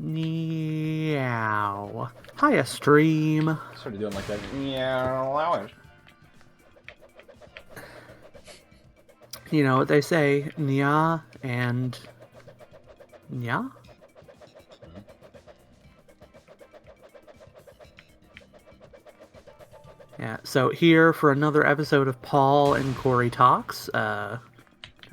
Meow. Hiya, stream. Started doing like that. Meow. You know what they say, nya and nya? Yeah, so here for another episode of Paul and Cory Talks. I'll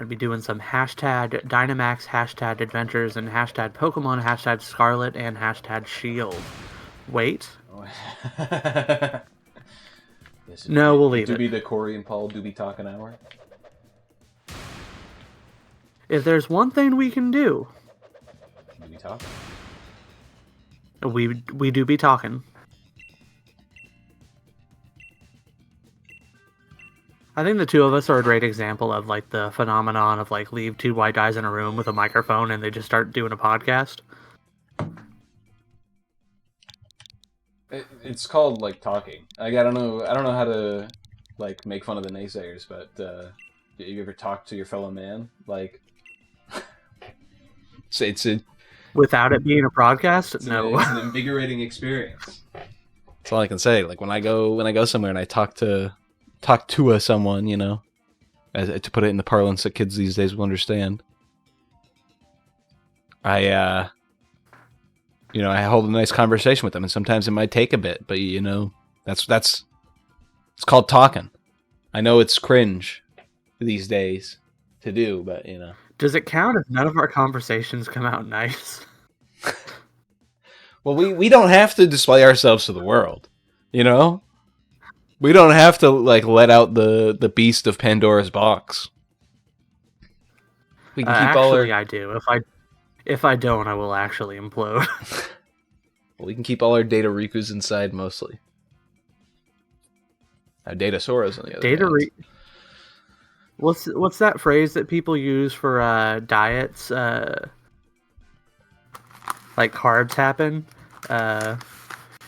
be doing some hashtag Dynamax, hashtag Adventures, and hashtag Pokemon, hashtag Scarlet, and hashtag Shield. Wait. No, we'll leave it. Do be the Cory and Paul do be talking hour. If there's one thing we can do, Do we talk? we do be talking. I think the two of us are a great example of like the phenomenon of like leave two white guys in a room with a microphone and they just start doing a podcast. It's called like talking. Like I don't know how to like make fun of the naysayers, but you ever talk to your fellow man? Like it's Without it being a podcast? No. It's an invigorating experience. That's all I can say. Like when I go somewhere and I talk to someone, you know, to put it in the parlance that kids these days will understand. I hold a nice conversation with them, and sometimes it might take a bit, but you know, that's it's called talking. I know it's cringe these days to do, but you know. Does it count if none of our conversations come out nice? Well, we don't have to display ourselves to the world, you know? We don't have to like let out the beast of Pandora's box. We can keep actually, I do. If I don't, I will actually implode. Well, we can keep all our data Rikus inside mostly. Our data Soras on the other hand. What's that phrase that people use for diets? Like carbs happen.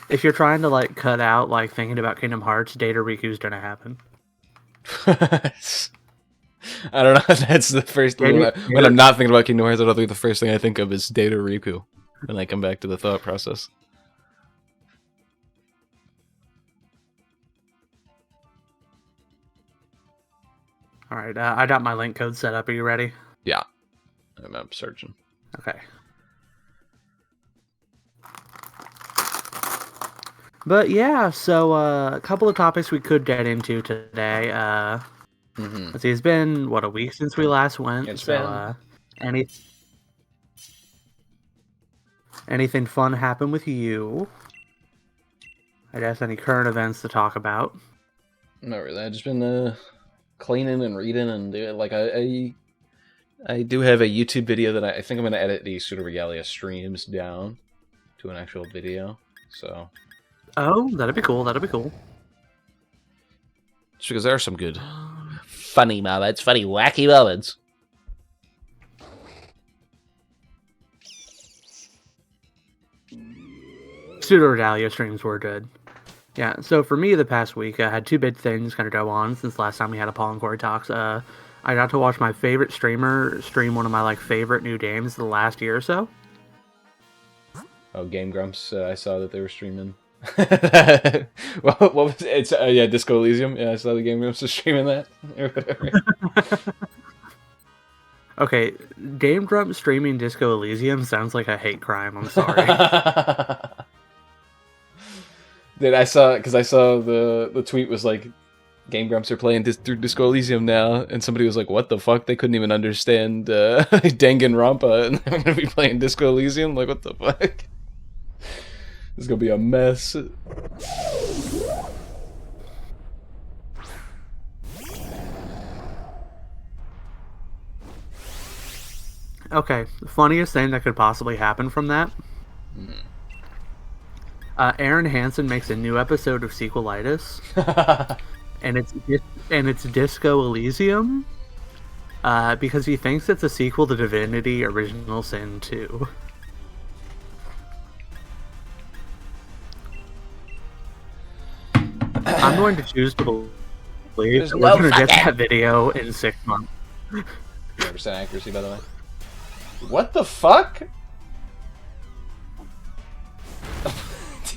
If you're trying to like cut out like thinking about Kingdom Hearts, Data Riku's gonna happen. I don't know. That's the first thing when I'm not thinking about Kingdom Hearts. I don't think the first thing I think of is Data Riku when I come back to the thought process. All right, I got my link code set up. Are you ready? Yeah, I'm searching. Okay. But yeah, so a couple of topics we could get into today. Let's see, it's been a week since we last went. It's been. Anything fun happen with you? I guess any current events to talk about? Not really. I've just been cleaning and reading and doing like I do have a YouTube video that I think I'm going to edit the Pseudoregalia streams down to an actual video. So. Oh, that'd be cool. That'd be cool. Just because there are some good, funny moments, funny wacky moments. Pseudoregalia streams were good. Yeah, so for me the past week, I had two big things kind of go on since last time we had a Paul and Cory Talks. I got to watch my favorite streamer stream one of my like favorite new games the last year or so. Oh, Game Grumps! I saw that they were streaming. What was it? It's yeah, Disco Elysium. Yeah, I saw the Game Grumps was streaming that or whatever. Okay, Game Grumps streaming Disco Elysium sounds like a hate crime. I'm sorry. Dude, I saw the tweet was like, Game Grumps are playing through Disco Elysium now, and somebody was like, "What the fuck?" They couldn't even understand Danganronpa, and they're gonna be playing Disco Elysium. Like, what the fuck? This is gonna be a mess. Okay, the funniest thing that could possibly happen from that. Aaron Hansen makes a new episode of Sequelitis, and it's Disco Elysium, because he thinks it's a sequel to Divinity Original Sin 2. I'm going to choose to believe that we're going to get that video in 6 months. 100% accuracy, by the way. What the fuck?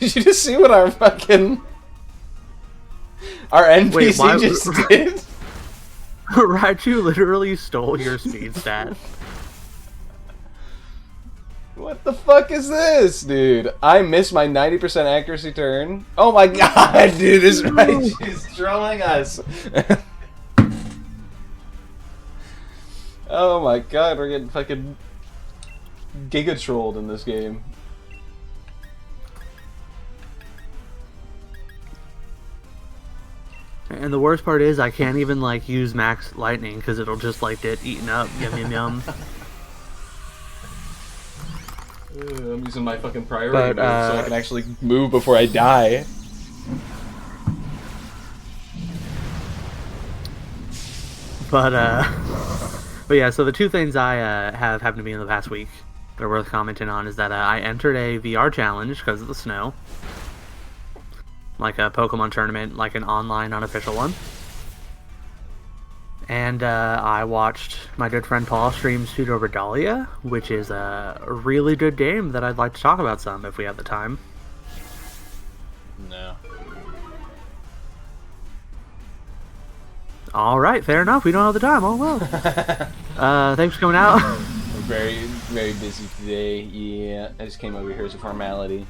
Did you just see what our fucking our NPC just did? Raichu literally stole your speed stat. What the fuck is this, dude? I missed my 90% accuracy turn. Oh my god, dude, this Raichu is trolling us. Oh my god, we're getting fucking giga trolled in this game. And the worst part is I can't even like use max lightning because it'll just like get eaten up. Yum yum yum. I'm using my fucking priority But, mode so I can actually move before I die. But yeah, so the two things I have happened to me in the past week that are worth commenting on is that I entered a VR challenge because of the snow. Like a Pokemon tournament, like an online unofficial one. And I watched my good friend Paul stream Pseudoregalia, which is a really good game that I'd like to talk about some if we have the time. No. Alright, fair enough. We don't have the time. Oh well. Thanks for coming out. We're very, very busy today. Yeah, I just came over here as a formality.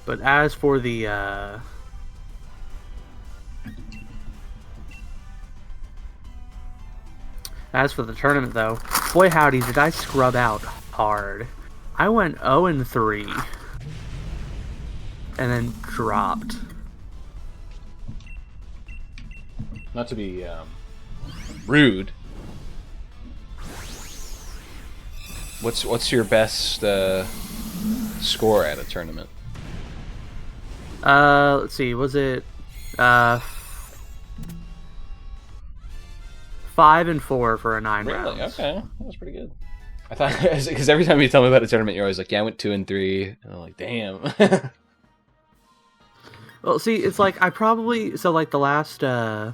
But as for the tournament, though, boy howdy, did I scrub out hard. I went 0-3, and then dropped. Not to be rude. What's your best score at a tournament? Let's see, was it 5-4 for a 9 rounds? Really? Okay, that was pretty good. I thought because every time you tell me about a tournament, you're always like, "Yeah, I went 2-3." And I'm like, "Damn." Well, see, it's like I probably like the last as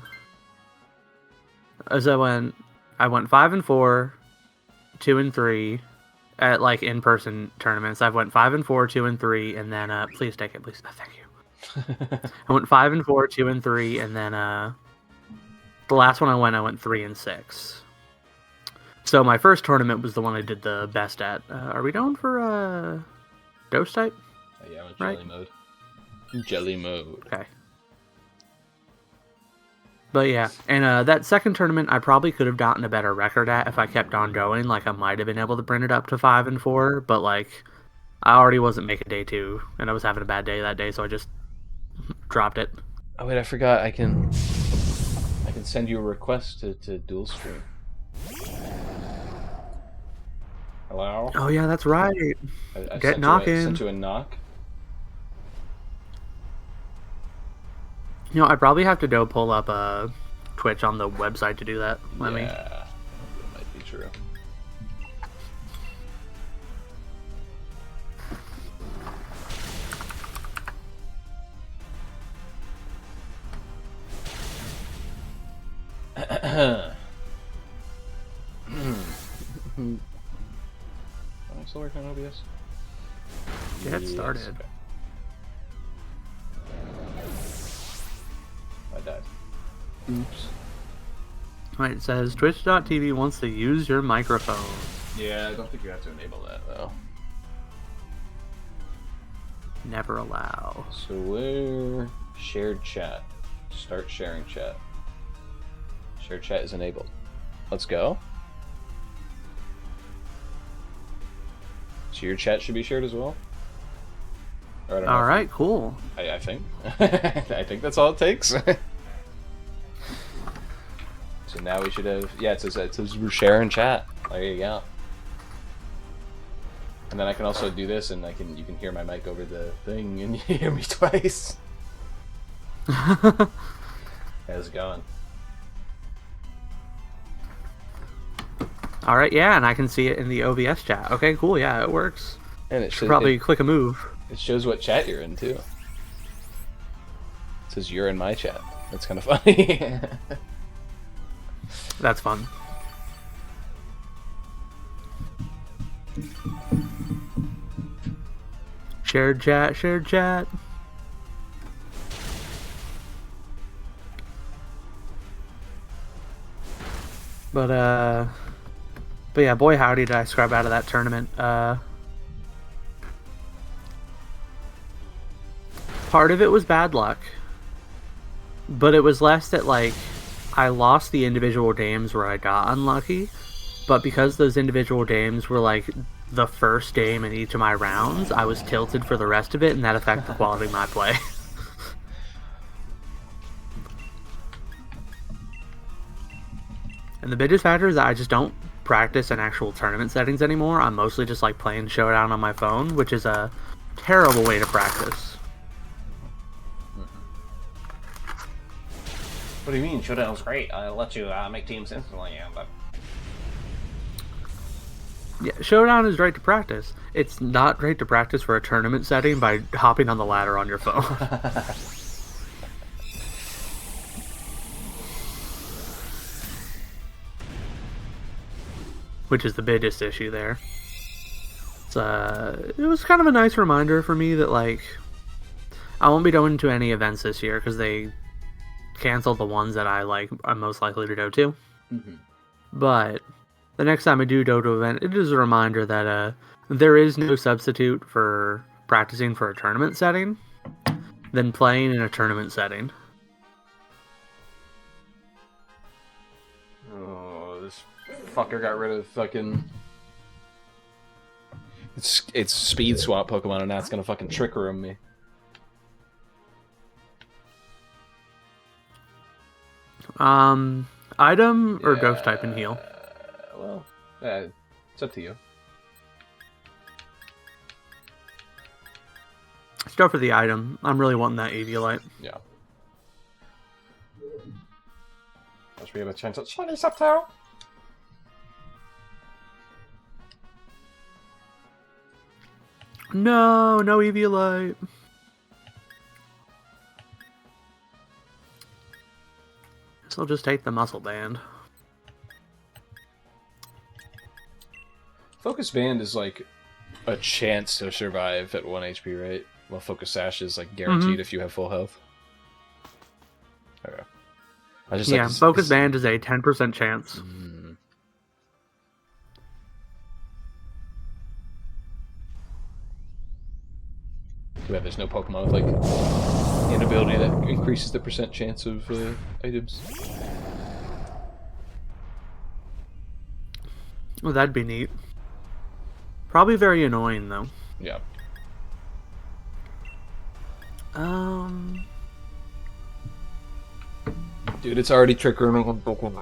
I went 5-4, 2-3 at like in-person tournaments. I've went 5-4, 2-3, and then please take it, please. Oh, thank you. I went 5-4, 2-3, and then the last one I went 3-6. So my first tournament was the one I did the best at. Are we going for ghost type? Oh, yeah, I went jelly mode. Jelly mode. Okay. But yeah, and that second tournament I probably could have gotten a better record at if I kept on going. Like I might have been able to bring it up to 5-4, but like I already wasn't making day 2, and I was having a bad day that day, so I just dropped it. Oh wait, I forgot. I can send you a request to dual stream. Hello? Oh yeah, that's right. I Get knocking. Sent you a knock. You know, I probably have to go pull up Twitch on the website to do that. Let me. That might be true. I'm still working on OBS. Get started. Okay. I died. Oops. Right, it says Twitch.tv wants to use your microphone. Yeah, I don't think you have to enable that though. Never allow. So where shared chat? Start sharing chat. Shared chat is enabled. Let's go. So your chat should be shared as well? Or I don't know. Alright, cool. I think. I think that's all it takes. So now we should have... Yeah, it says we're sharing chat. There you go. And then I can also do this, and you can hear my mic over the thing, and you hear me twice. How's it going? Alright, yeah, and I can see it in the OBS chat. Okay, cool, yeah, it works. And it should probably click a move. It shows what chat you're in, too. It says you're in my chat. That's kind of funny. That's fun. Shared chat, shared chat. But yeah, boy howdy did I scrub out of that tournament. Part of it was bad luck, but it was less that, like, I lost the individual games where I got unlucky, but because those individual games were, like, the first game in each of my rounds, I was tilted for the rest of it, and that affected the quality of my play. And the biggest factor is that I just don't practice in actual tournament settings anymore. I'm mostly just, like, playing Showdown on my phone, which is a terrible way to practice. What do you mean? Showdown's great. I'll let you make teams instantly, yeah, but... Yeah, Showdown is great to practice. It's not great to practice for a tournament setting by hopping on the ladder on your phone. Which is the biggest issue there. It was kind of a nice reminder for me that, like, I won't be going to any events this year because they canceled the ones that I'm most likely to go to. Mm-hmm. But the next time I do go to an event, it is a reminder that there is no substitute for practicing for a tournament setting than playing in a tournament setting. Oh, this fucker got rid of fucking... It's speed swap Pokemon, and that's gonna fucking trick room me. Item or ghost type and heal? Well, it's up to you. Let's go for the item. I'm really wanting that Eviolite. Yeah. Must be able to change it. Shiny Subtail! No Eviolite. So I'll just take the muscle band. Focus Band is like a chance to survive at 1 HP, right? While Focus Sash is like guaranteed if you have full health. Okay. Focus Band is a 10% chance. Too bad there's no Pokemon with like an ability that increases the percent chance of items. Well, that'd be neat. Probably very annoying though. Yeah. Dude, it's already trick rooming on Pokemon.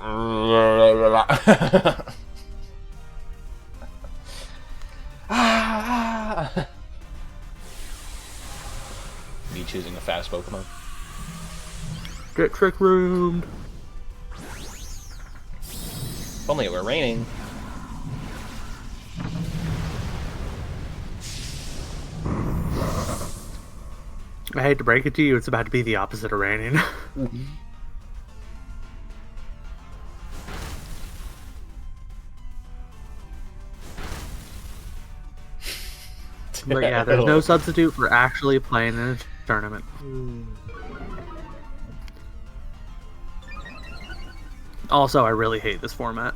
Me choosing a fast Pokemon. Get trick roomed. If only it were raining. I hate to break it to you, it's about to be the opposite of raining. But yeah, there's no substitute for actually playing in a tournament. Also, I really hate this format.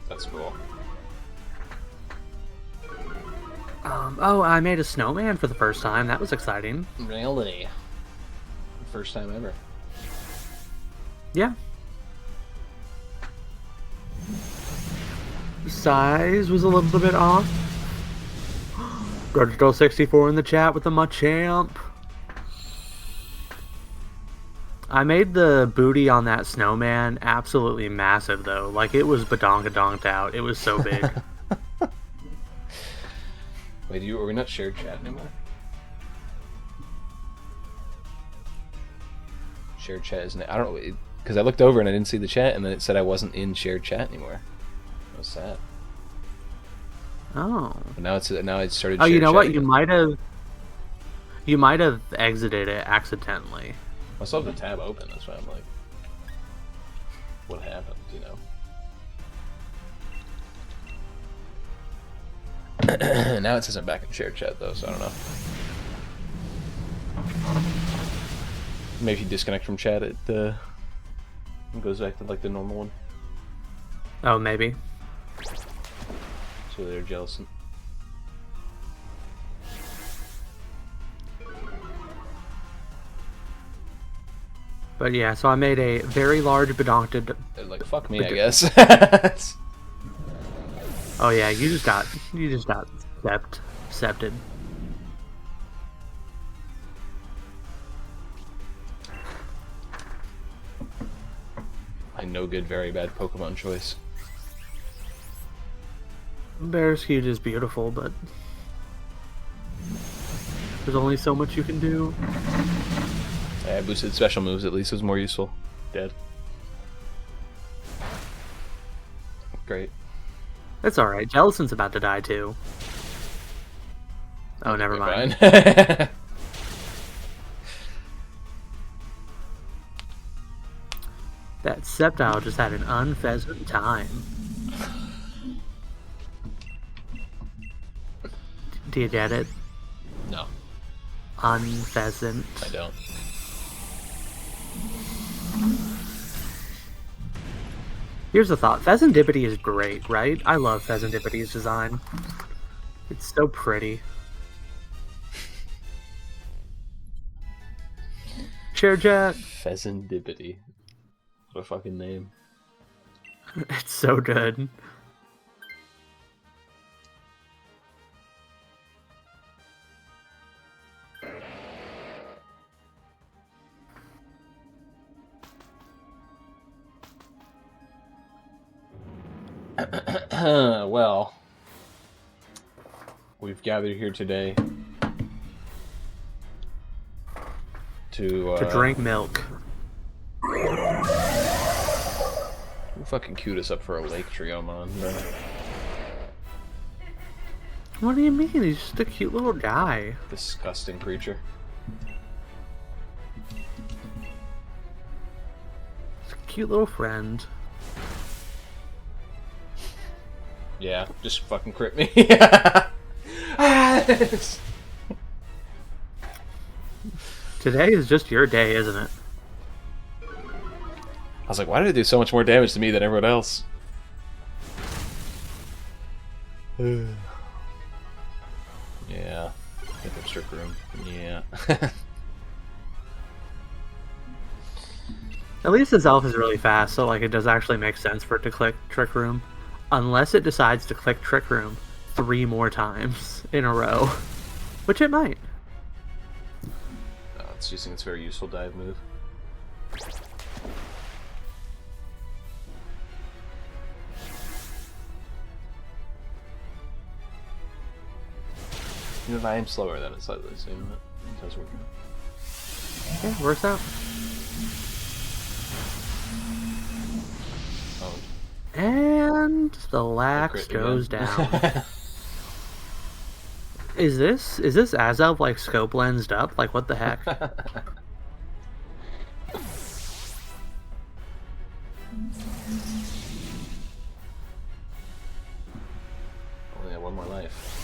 That's cool. Oh, I made a snowman for the first time. That was exciting. Really? First time ever. Yeah. Size was a little bit off. Grudgegirl64 in the chat with the Machamp. I made the booty on that snowman absolutely massive, though. Like, it was badonka-donked out. It was so big. Wait, are we not shared chat anymore? Shared chat isn't it? I don't know, because I looked over and I didn't see the chat, and then it said I wasn't in shared chat anymore. What's that? Oh. But now it started. Oh, you know chat what? again. You might have exited it accidentally. I still have the tab open. That's why I'm like. what happened, you know. Now it says I'm back in shared chat though, so I don't know. Maybe if you disconnect from chat, it goes back to like the normal one. Oh, maybe. So they're jealous. But yeah, so I made a very large bedoncted. They're like, fuck me, I guess. Oh yeah, you just got septed. I no good, very bad Pokemon choice. Bearskewed is beautiful, but there's only so much you can do. I boosted special moves, at least it was more useful. Dead. Great. It's alright. Jellison's about to die too. Oh, never mind. Fine. That Sceptile just had an unpheasant time. Do you get it? No, Unpheasant. I don't. Here's the thought. Pheasantipity is great, right? I love Pheasantipity's design. It's so pretty. Chair Jet. Pheasantipity. What a fucking name. It's so good. Well, we've gathered here today to drink milk. Who fucking queued us up for a lake Triomon, bro? What do you mean? He's just a cute little guy. Disgusting creature. He's a cute little friend. Yeah, just fucking crit me. Today is just your day, isn't it? I was like, why did it do so much more damage to me than everyone else? Yeah. Get that Trick Room. Yeah. At least this elf is really fast, so like it does actually make sense for it to click Trick Room. Unless it decides to click Trick Room 3 more times in a row. Which it might. No, it's using its very useful dive move. Even if I am slower than it slightly, so it does work out. Yeah, works out. Oh. And the lax goes down. Is this Azelf like scope lensed up? Like what the heck? Only have one more life.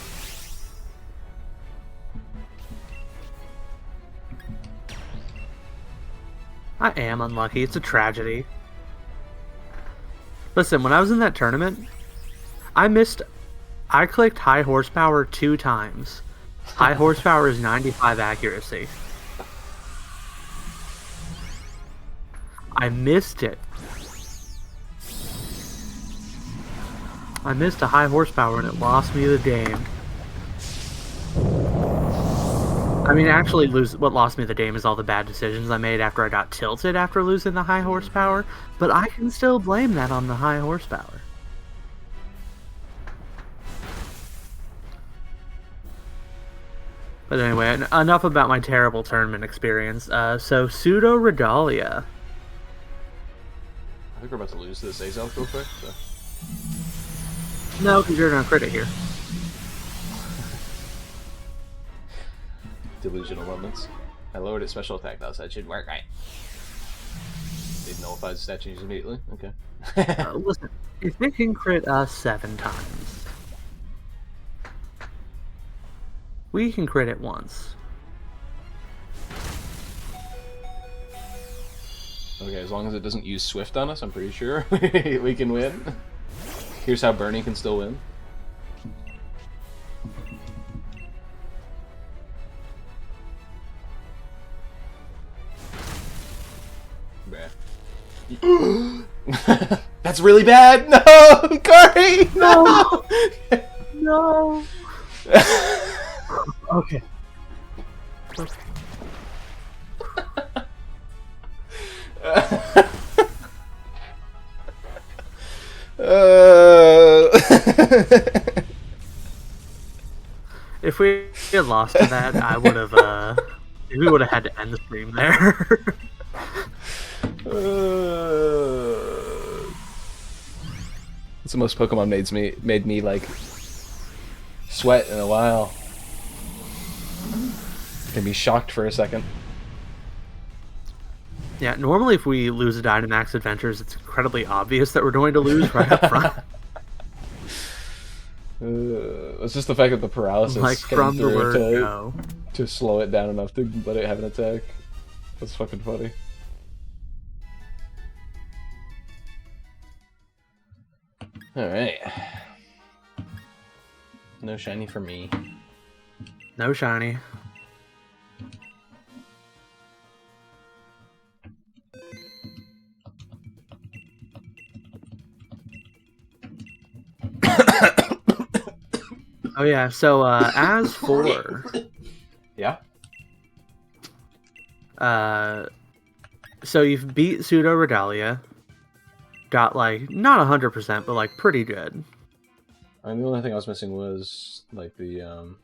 I am unlucky. It's a tragedy. Listen, when I was in that tournament, I clicked high horsepower 2 times. High horsepower is 95 accuracy. I missed it. I missed a high horsepower and it lost me the game. I mean, actually, what lost me the game is all the bad decisions I made after I got tilted after losing the high horsepower, but I can still blame that on the high horsepower. But anyway, enough about my terrible tournament experience. So, Pseudoregalia. I think we're about to lose this Azelf real quick. So. No, because you're going to crit it here. Delusional moments. I lowered its special attack though, so that should work right. It nullifies statues immediately. Okay. Listen, if it can crit us 7 times, we can crit it once. Okay, as long as it doesn't use Swift on us, I'm pretty sure we can win. Here's how Bernie can still win. That's really bad! No! Cory! No! No! Okay. Okay. If we had lost to that, I would have, we would have had to end the stream there. It's the most Pokemon made me like sweat in a while. Made me shocked for a second. Yeah, normally if we lose a Dynamax Adventures, it's incredibly obvious that we're going to lose right up front. It's just the fact that the paralysis Like came from the through word go. to slow it down enough to let it have an attack. That's fucking funny. Alright. No shiny for me. No shiny. Oh yeah, so as for Yeah? so you've beat Pseudoregalia, got like not 100%, but like pretty good. I mean, the only thing I was missing was like the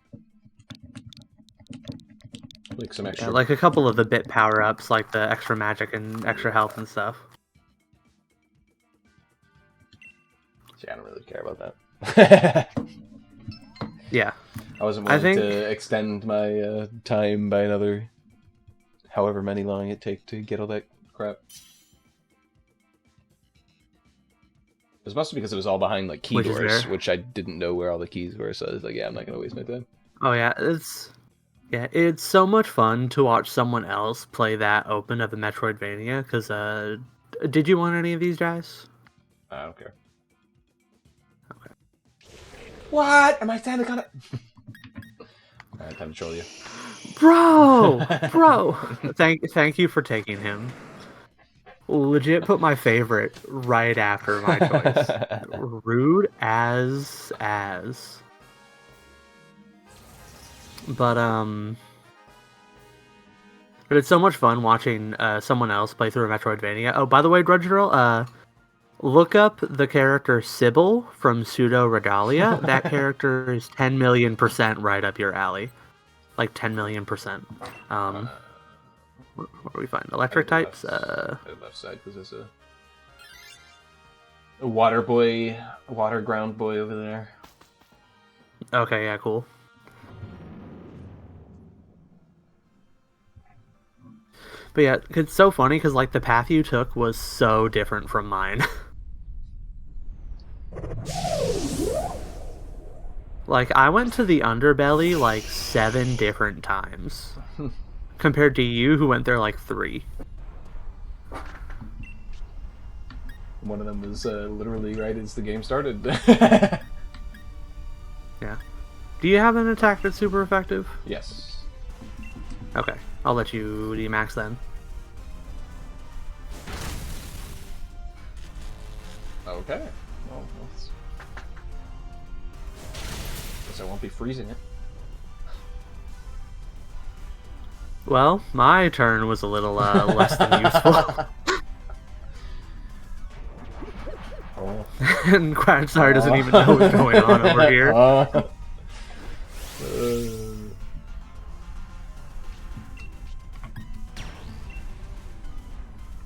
like some extra Yeah, like a couple of the bit power-ups, like the extra magic and extra health and stuff. See, I don't really care about that. Yeah. I wasn't willing think- to extend my time by another however many long it takes to get all that crap. It was mostly because it was all behind like key Which is doors, fair. which I didn't know where all the keys were, so I was like, yeah, I'm not gonna waste my time. Oh yeah, it's so much fun to watch someone else play that open of the Metroidvania. Because did you want any of these guys? I don't care. Okay. What? Am I standing on it? Alright, time to troll you. Bro, thank you for taking him. Legit, put my favorite right after my choice. Rude as. But it's so much fun watching someone else play through a Metroidvania. Oh, by the way, Grudge Girl, look up the character Sybil from Pseudoregalia. That character is 10 million % right up your alley. Like 10 million %. Where do we find electric types? The left side, because there's a water boy, water ground boy over there. Okay, yeah, cool. But yeah, it's so funny because like the path you took was so different from mine. Like I went to the underbelly like 7 different times. Compared to you, who went there like 3. One of them was literally right as the game started. Yeah. Do you have an attack that's super effective? Yes. Okay, I'll let you D-max then. Okay. Well, guess I won't be freezing it. Well, my turn was a little less than useful. Oh. And Quagsire doesn't even know what's going on over here.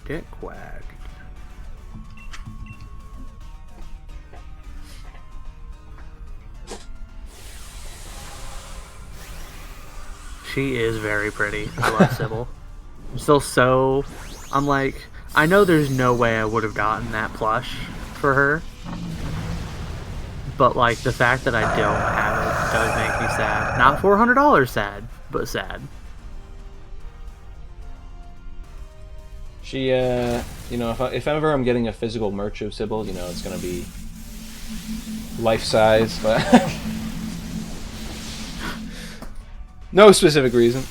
Get quagged. She is very pretty. I love Sybil. I'm still so... I'm like... I know there's no way I would have gotten that plush for her. But, like, the fact that I don't have it does make me sad. Not $400 sad, but sad. She, you know, if ever I'm getting a physical merch of Sybil, you know, it's gonna be life-size, but no specific reason.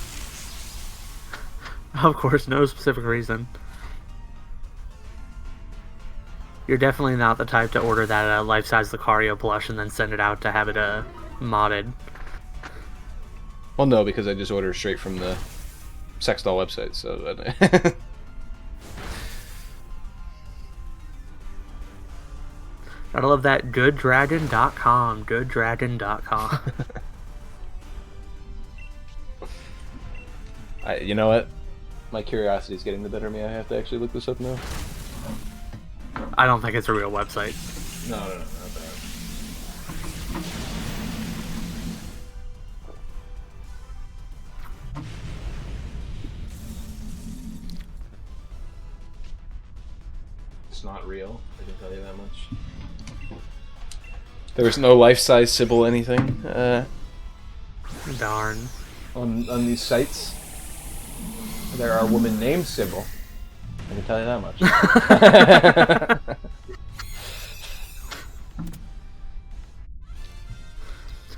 Of course, no specific reason. You're definitely not the type to order that life-size Lucario plush and then send it out to have it modded. Well, no, because I just order straight from the sex doll website, so... Gotta love that gooddragon.com, gooddragon.com. You know what? My curiosity is getting the better of me. I have to actually look this up now. I don't think it's a real website. No, not that. It's not real, I can tell you that much. There was no life-size Sybil anything Darn. on these sites. There are women named Sybil. I can tell you that much.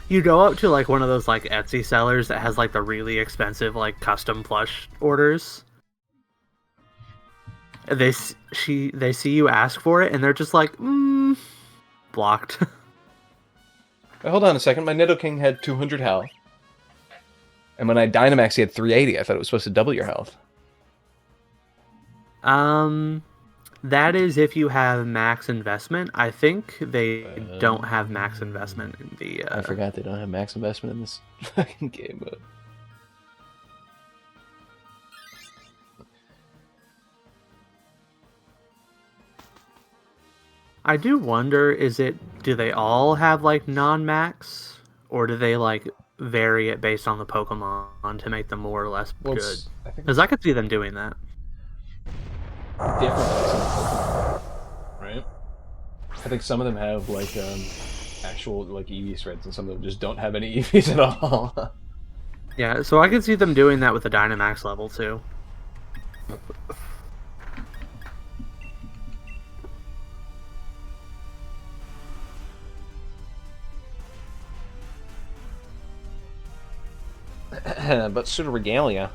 You go up to like one of those like Etsy sellers that has like the really expensive like custom plush orders. They see you ask for it and they're just like, blocked. Wait, hold on a second. My Nidoking had 200 health. And when I Dynamaxed, he had 380. I thought it was supposed to double your health. That is if you have max investment. I think they don't have max investment in the... I forgot they don't have max investment in this fucking game mode. I do wonder, do they all have like non-max? Or do they like vary it based on the Pokemon to make them more or less good? Because I could see them doing that. Different than some Pokemon, right? I think some of them have like actual like EV threads, and some of them just don't have any EVs at all. Yeah, so I could see them doing that with the Dynamax level too. But Pseudoregalia.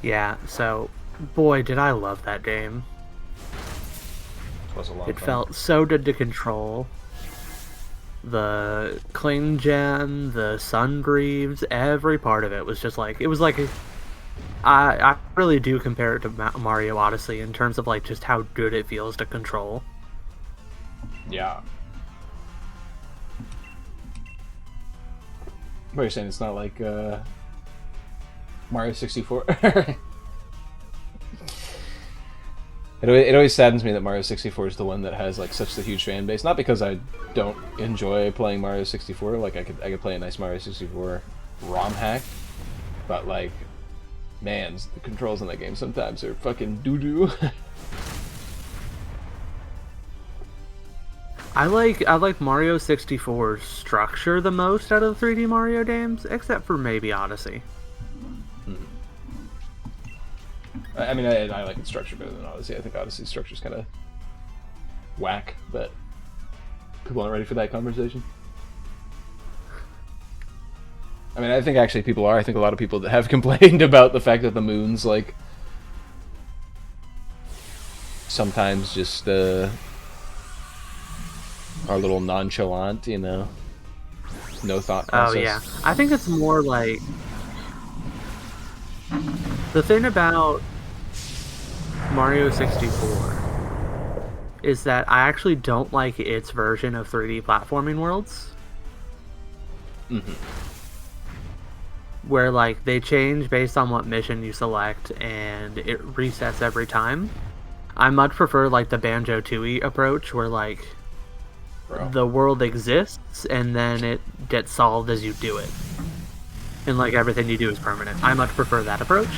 Yeah, so boy did I love that game. It was a lot It of fun. felt so good to control. The Cling Gem, the Sungreaves, every part of it was just like, it was like, I really do compare it to Mario Odyssey in terms of like just how good it feels to control. Yeah. What are you saying? It's not like Mario 64? It always saddens me that Mario 64 is the one that has like such a huge fan base. Not because I don't enjoy playing Mario 64. Like I could play a nice Mario 64 ROM hack, but like, man, the controls in that game sometimes are fucking doo doo. I like Mario 64's structure the most out of the 3D Mario games, except for maybe Odyssey. I mean, I like its structure better than Odyssey. I think Odyssey's structure's kind of whack, but people aren't ready for that conversation. I mean, I think actually people are. I think a lot of people that have complained about the fact that the moons, like, sometimes just are a little nonchalant, you know? No thought process. Oh yeah, I think it's more like the thing about Mario 64 is that I actually don't like its version of 3D platforming worlds. Where like they change based on what mission you select and it resets every time. I much prefer like the Banjo-Tooie approach where like the world exists and then it gets solved as you do it. And like everything you do is permanent. I much prefer that approach.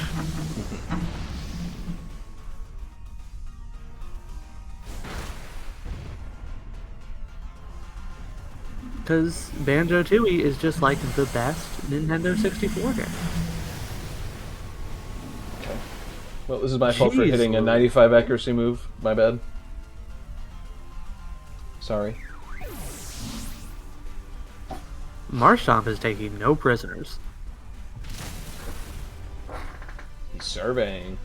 Because Banjo-Tooie is just like the best Nintendo 64 game. Okay. Well, this is my fault for Jeez, hitting a 95 accuracy move. My bad. Sorry. Marshtomp is taking no prisoners. He's surveying.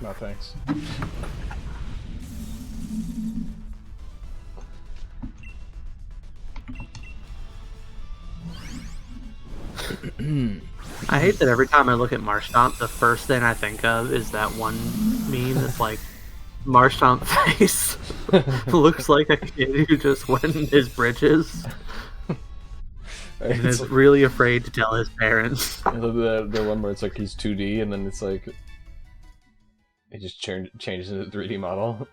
No thanks. I hate that every time I look at Marshtomp, the first thing I think of is that one meme that's like, Marshtomp face looks like a kid who just went in his britches and is really afraid to tell his parents. I love the one where it's like he's 2D and then it's like it just changes into 3D model.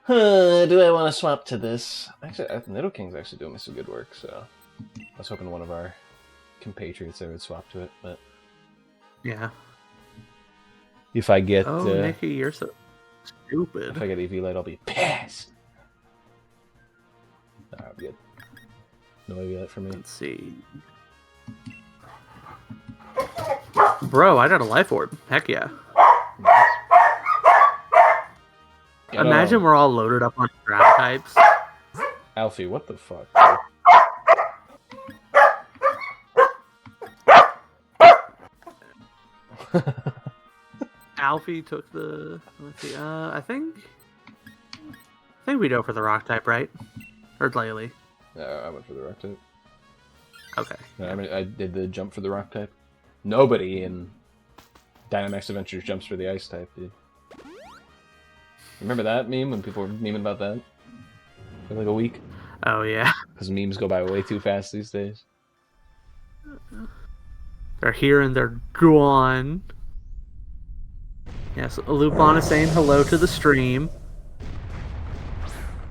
Do I want to swap to this? Actually, Nidoking's actually doing me some good work, so I was hoping one of our compatriots there would swap to it, but Yeah. if I get Nikki, you're so stupid. if I get EV Light, I'll be pissed. Alright, good. No EV Light for me. Let's see. Bro, I got a life orb. Heck yeah. Nice. Imagine we're all loaded up on ground types. Alfie, what the fuck? Alfie took the. Let's see. I think we go for the rock type, right? Or Laylee. I went for the rock type. Okay. I mean, I did the jump for the rock type. Nobody in Dynamax Adventures jumps for the ice type, dude. Remember that meme when people were memeing about that? For like a week? Oh yeah. Because memes go by way too fast these days. They're here and they're gone. Yes, Lupin is saying hello to the stream.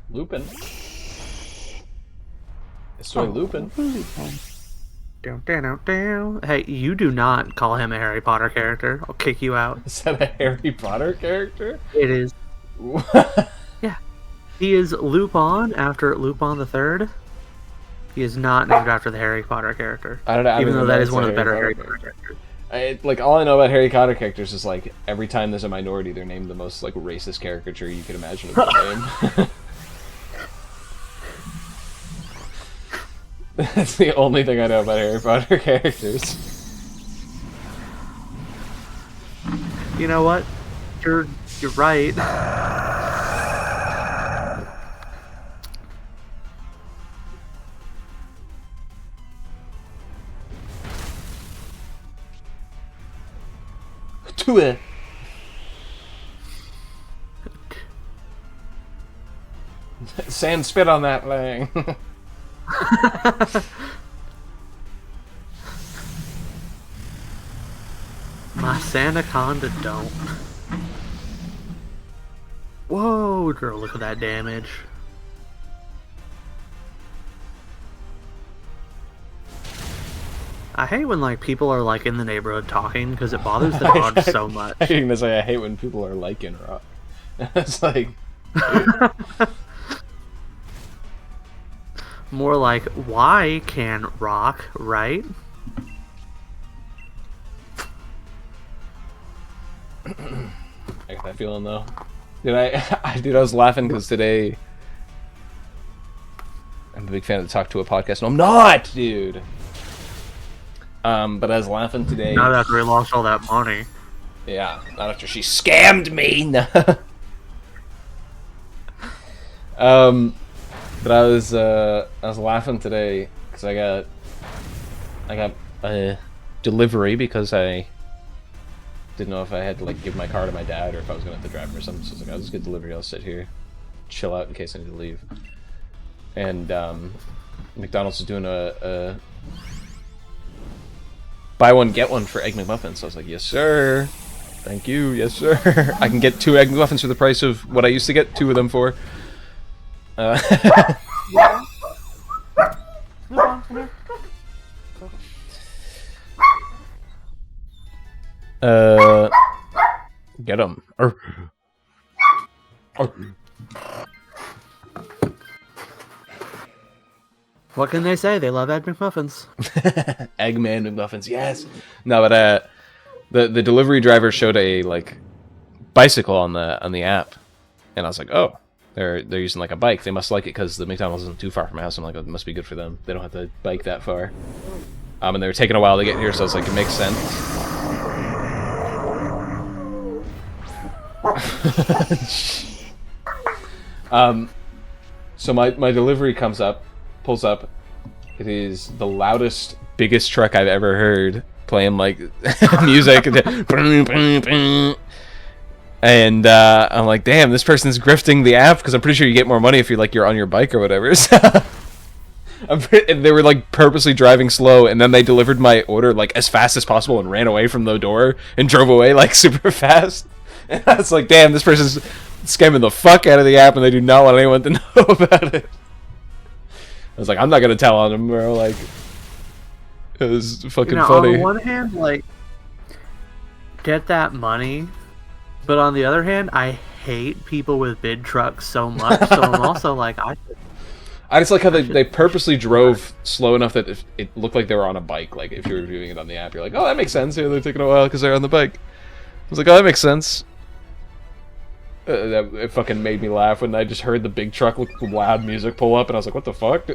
Lupin. It's Soy Lupin. Down, down, down, down. Hey, you do not call him a Harry Potter character. I'll kick you out. Is that a Harry Potter character? It is. Yeah. He is Lupin after Lupin the Third. He is not named after the Harry Potter character. I don't know. Even though that is one of the better Harry Potter characters. Like, all I know about Harry Potter characters is, like, every time there's a minority, they're named the most, like, racist caricature you could imagine of their name. That's the only thing I know about Harry Potter characters. You know what? You're right. To it. Sand spit on that thing. My Sanaconda don't. Whoa, girl, look at that damage. I hate when like people are like in the neighborhood talking because it bothers the dog so much. I think that's like I hate when people are liking rock. It's like more like why can rock, right? I got that feeling though. Dude, I was laughing because today I'm a big fan of the Talk to a podcast. No, I'm not, dude. But I was laughing today. Not after we lost all that money. Yeah, not after she scammed me. But I was laughing today because I got a delivery because I didn't know if I had to like give my car to my dad or if I was gonna have to drive him or something. So I was like, I'll just get delivery. I'll sit here, chill out in case I need to leave. And McDonald's is doing a buy one get one for Egg McMuffins. So I was like, yes sir, thank you, yes sir. I can get 2 Egg McMuffins for the price of what I used to get 2 of them for. Come here. Get him. What can they say? They love Egg McMuffins. Eggman McMuffins, yes. No, but the delivery driver showed a like bicycle on the app, and I was like, oh, they're using like a bike. They must like it because the McDonald's isn't too far from my house. I'm like, oh, it must be good for them. They don't have to bike that far. And they were taking a while to get here, so I was like, it makes sense. So my delivery pulls up. It is the loudest, biggest truck I've ever heard, playing like music. And I'm like, damn, this person's grifting the app, because I'm pretty sure you get more money if you're on your bike or whatever. So they were like purposely driving slow, and then they delivered my order like as fast as possible and ran away from the door and drove away like super fast. And I was like, damn, this person's scamming the fuck out of the app, and they do not want anyone to know about it. I was like, I'm not gonna tell on them, bro. Like, it was fucking funny. On the one hand, like, get that money, but on the other hand, I hate people with big trucks so much. So I'm also like, I just like how they purposely drove slow enough that it looked like they were on a bike. Like, if you were viewing it on the app, you're like, oh, that makes sense. Yeah, they're taking a while because they're on the bike. I was like, oh, that makes sense. It fucking made me laugh when I just heard the big truck with loud music pull up, and I was like, what the fuck?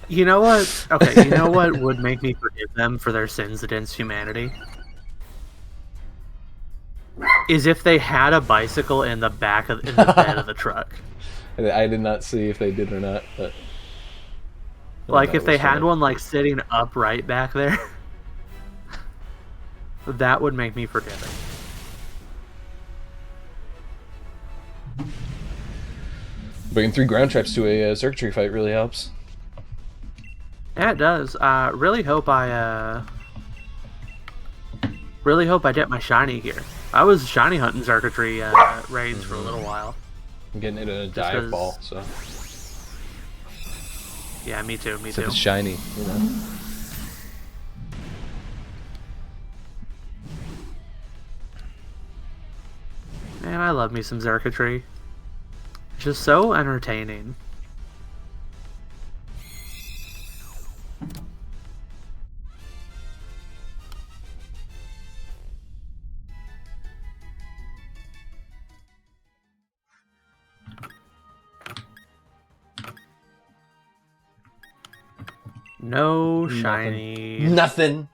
You know what? Okay, you know what would make me forgive them for their sins against humanity? Is if they had a bicycle in the bed of the truck. I did not see if they did or not, but like if they had one like sitting upright back there, that would make me forgive it. Bringing 3 ground traps to a circuitry fight really helps. Yeah, it does. Really hope I get my shiny here. I was shiny hunting circuitry raids for a little while. I'm getting it in a dive ball, so. Yeah, me too. It's shiny, you know. Man, I love me some circuitry. Just so entertaining. No shiny. Nothing.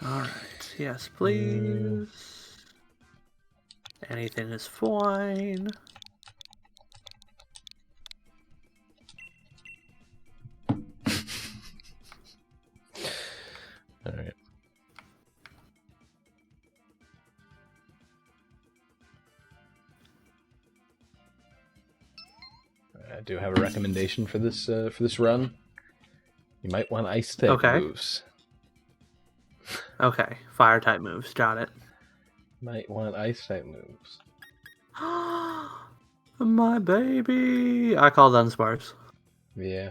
Alright, yes please. Anything is fine. Alright. I do have a recommendation for this run. You might want ice type moves. Okay, fire type moves, got it. Might want ice type moves. My baby! I call Dunsparce. Yeah.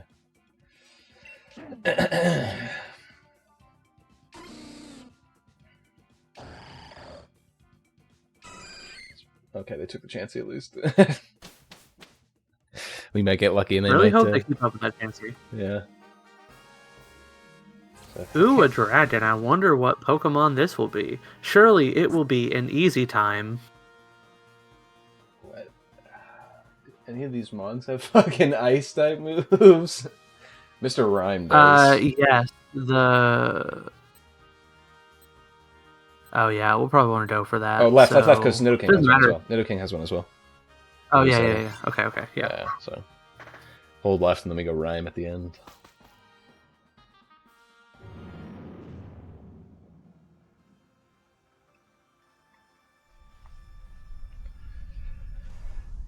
Okay, they took the chance at least. We might get lucky and they really might... hope they keep up with that Chansey. Yeah. Ooh, a dragon. I wonder what Pokemon this will be. Surely it will be an easy time. What? Any of these Mongs have fucking ice type moves? Mr. Rhyme does. Yes. Oh yeah, we'll probably want to go for that. Oh, left, because Nidoking has one as well. Nidoking has one as well. Oh, yeah. Okay, yeah. So hold left and then we go Rhyme at the end.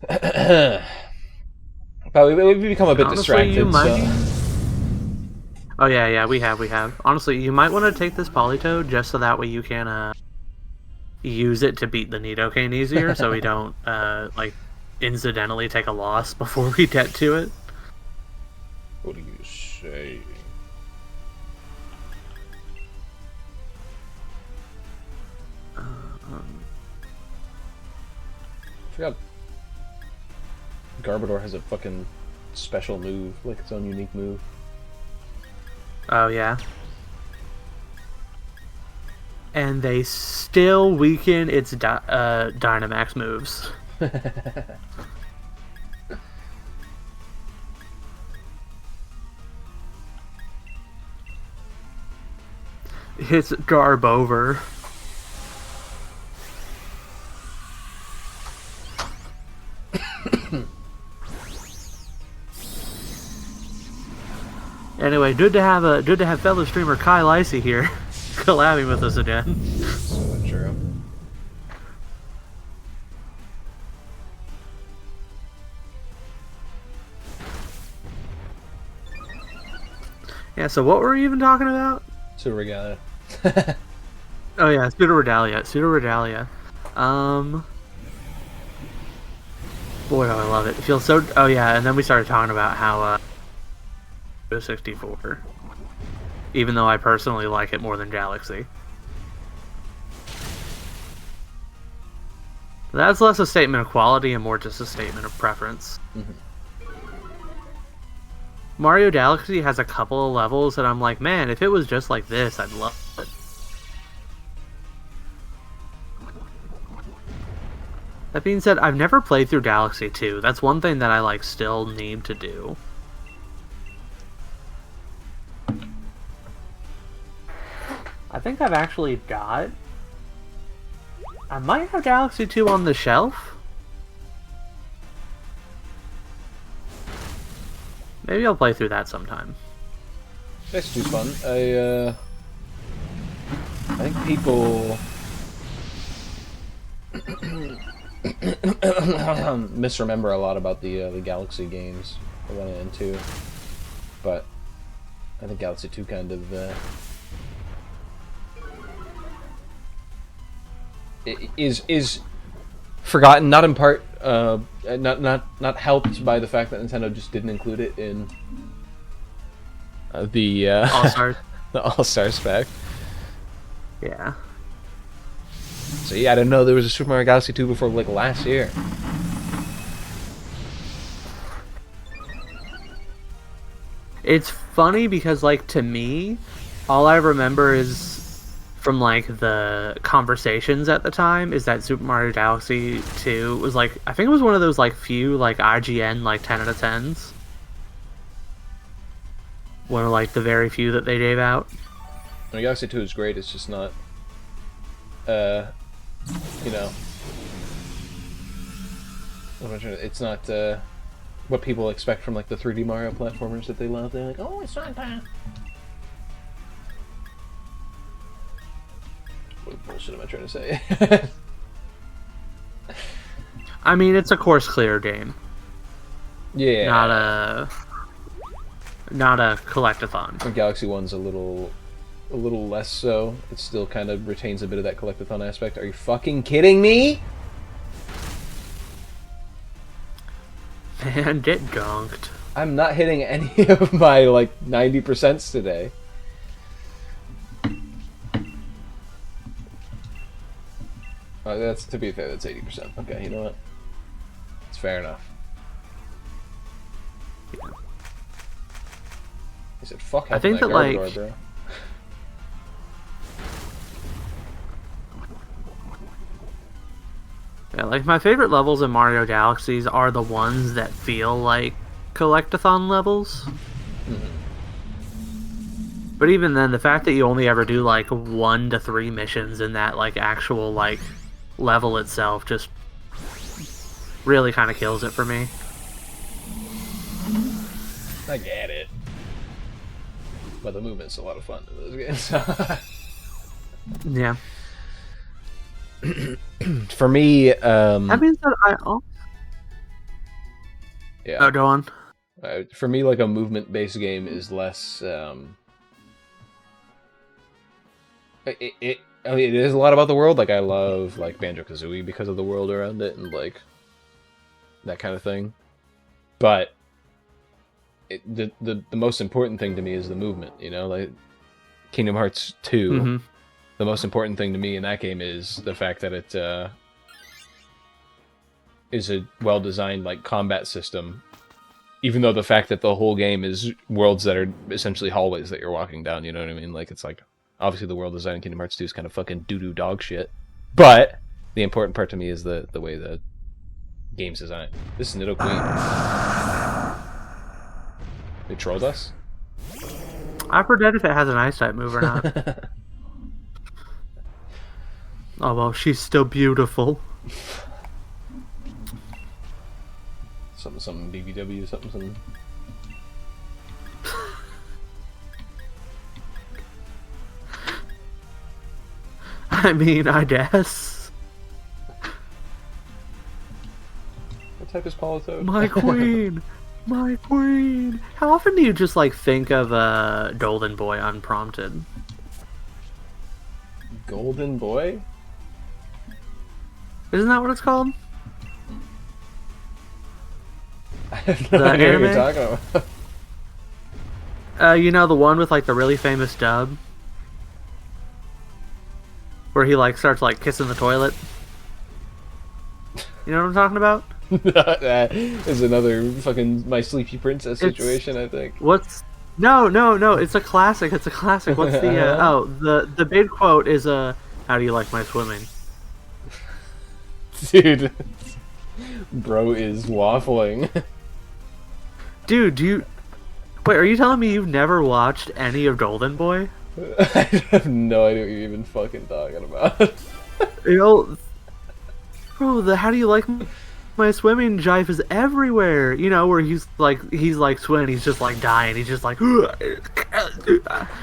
But we've become a bit Honestly, you distracted, might. so... Oh yeah, we have. Honestly, you might want to take this Politoed just so that way you can use it to beat the Nidoking easier, so we don't like incidentally take a loss before we get to it. What do you say? I forgot. Garbodor has a fucking special move, like its own unique move. Oh yeah. And they still weaken its Dynamax moves. It's Garbover. Anyway, good to have fellow streamer Kai Lacey here, collabing with us again. So true. Yeah. So what were we even talking about? Pseudoregalia. Oh yeah, Pseudoregalia. Boy, I love it. It feels so. Oh yeah, and then we started talking about how 64. Even though I personally like it more than Galaxy. That's less a statement of quality and more just a statement of preference. Mario Galaxy has a couple of levels that I'm like, man, if it was just like this, I'd love it. That being said, I've never played through Galaxy 2. That's one thing that I like still need to do. I think I've actually got... I might have Galaxy 2 on the shelf. Maybe I'll play through that sometime. That's too fun. I think people misremember a lot about the Galaxy games I went into, but I think Galaxy 2 kind of is forgotten, not in part, not helped by the fact that Nintendo just didn't include it in the All-Stars. the All-Star spec. Yeah. So yeah, I didn't know there was a Super Mario Galaxy 2 before like last year. It's funny because, like, to me, all I remember is from like the conversations at the time is that Super Mario Galaxy 2 was like, I think it was one of those like few like IGN like 10 out of 10s. One of like the very few that they gave out. I mean, Galaxy 2 is great, it's just not you know, it's not what people expect from like the 3D Mario platformers that they love. They're like, oh, it's not that. What bullshit am I trying to say? I mean, it's a course clear game. Yeah. Not a collectathon. And Galaxy 1's a little less so. It still kind of retains a bit of that collectathon aspect. Are you fucking kidding me? Man, get gonked. I'm not hitting any of my like 90% today. That's, to be fair, that's 80%. Okay, you know what? It's fair enough. He said, "Fuck." I think that Garbodor, like, bro. yeah, like my favorite levels in Mario Galaxies are the ones that feel like collectathon levels. But even then, the fact that you only ever do like 1 to 3 missions in that like actual like level itself just really kind of kills it for me. I get it. But the movement's a lot of fun in those games. Yeah. For me, That means that Yeah. Oh, go on. For me, like a movement-based game is less. I mean, it is a lot about the world. Like I love like Banjo-Kazooie because of the world around it and like that kind of thing. But the most important thing to me is the movement. You know, like Kingdom Hearts 2. Mm-hmm. The most important thing to me in that game is the fact that it is a well-designed like combat system. Even though the fact that the whole game is worlds that are essentially hallways that you're walking down, you know what I mean? Like, it's like, obviously the world design in Kingdom Hearts 2 is kind of fucking doo-doo dog shit. But the important part to me is the way the game's designed. This is Nidoqueen. They trolled us? I forget if it has an ice type move or not. Oh, well, she's still beautiful. Something BBW, something. I mean, I guess. What type is Politoed? My queen! My queen! How often do you just, like, think of Golden Boy unprompted? Golden Boy? Isn't that what it's called? I have no The idea what anime? you're talking about. You know, the one with, like, the really famous dub? Where he, like, starts, like, kissing the toilet? You know what I'm talking about? That is another fucking My Sleepy Princess situation, I think. What's... No, it's a classic, What's the, the big quote is, how do you like my swimming? Dude. Bro is waffling. Dude, wait, are you telling me you've never watched any of Golden Boy? I have no idea what you're even fucking talking about. You know, bro, the how do you like my swimming jive is everywhere. You know, where he's like swimming, he's just like dying, he's just like, and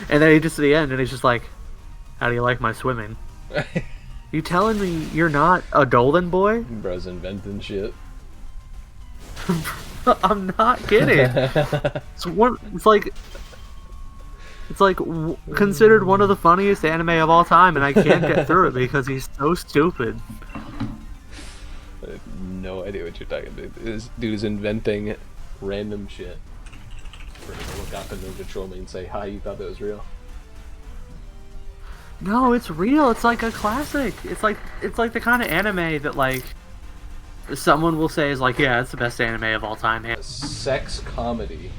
then he just to the end, and he's just like, how do you like my swimming? You telling me you're not a Golden Boy? Bro's inventing shit. I'm not kidding. It's like considered one of the funniest anime of all time, and I can't get through it because he's so stupid. I have no idea what you're talking about. This dude is inventing random shit. For him to look up and then control me and say, hi, you thought that was real? No, it's real. It's like a classic. It's like the kind of anime that like someone will say is like, yeah, it's the best anime of all time. A sex comedy.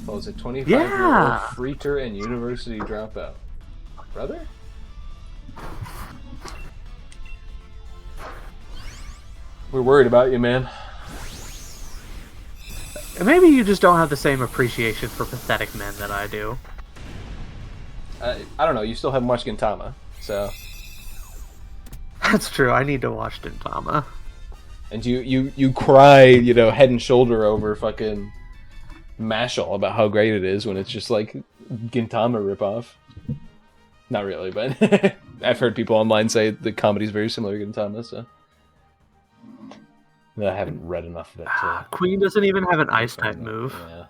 Follows a 25-year-old freaker and university dropout. Brother? We're worried about you, man. Maybe you just don't have the same appreciation for pathetic men that I do. I don't know, you still haven't watched Gintama, so... That's true, I need to watch Gintama. And you cry, you know, head and shoulder over fucking Mashal about how great it is when it's just like Gintama ripoff. Not really, but I've heard people online say the comedy's very similar to Gintama, so... I haven't read enough of it to... Queen doesn't even have an ice type move. Yeah.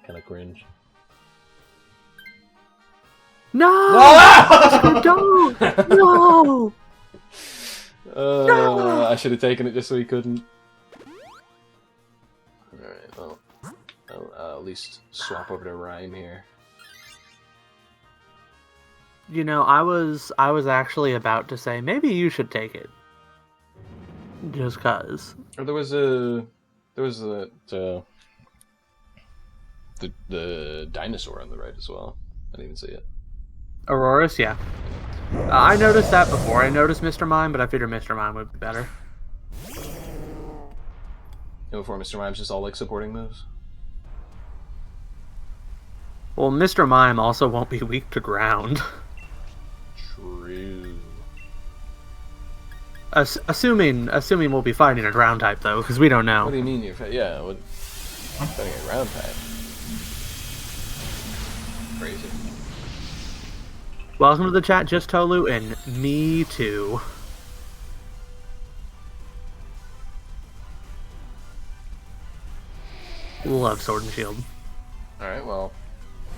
Kinda cringe. No! Don't! No! No! I should have taken it just so he couldn't. Alright, well, I'll at least swap over to Rhyme here. You know, I was actually about to say maybe you should take it. Just cause. Or there was the dinosaur on the right as well. I didn't even see it. Auroras, yeah. I noticed that before. I noticed Mr. Mime, but I figured Mr. Mime would be better. And before Mr. Mime's just all like supporting moves. Well, Mr. Mime also won't be weak to ground. True. Assuming we'll be fighting a ground type though, because we don't know. What do you mean you're yeah? What? Fighting a ground type. Crazy. Welcome to the chat, Just Tolu, and me too. love Sword and Shield. Alright, well,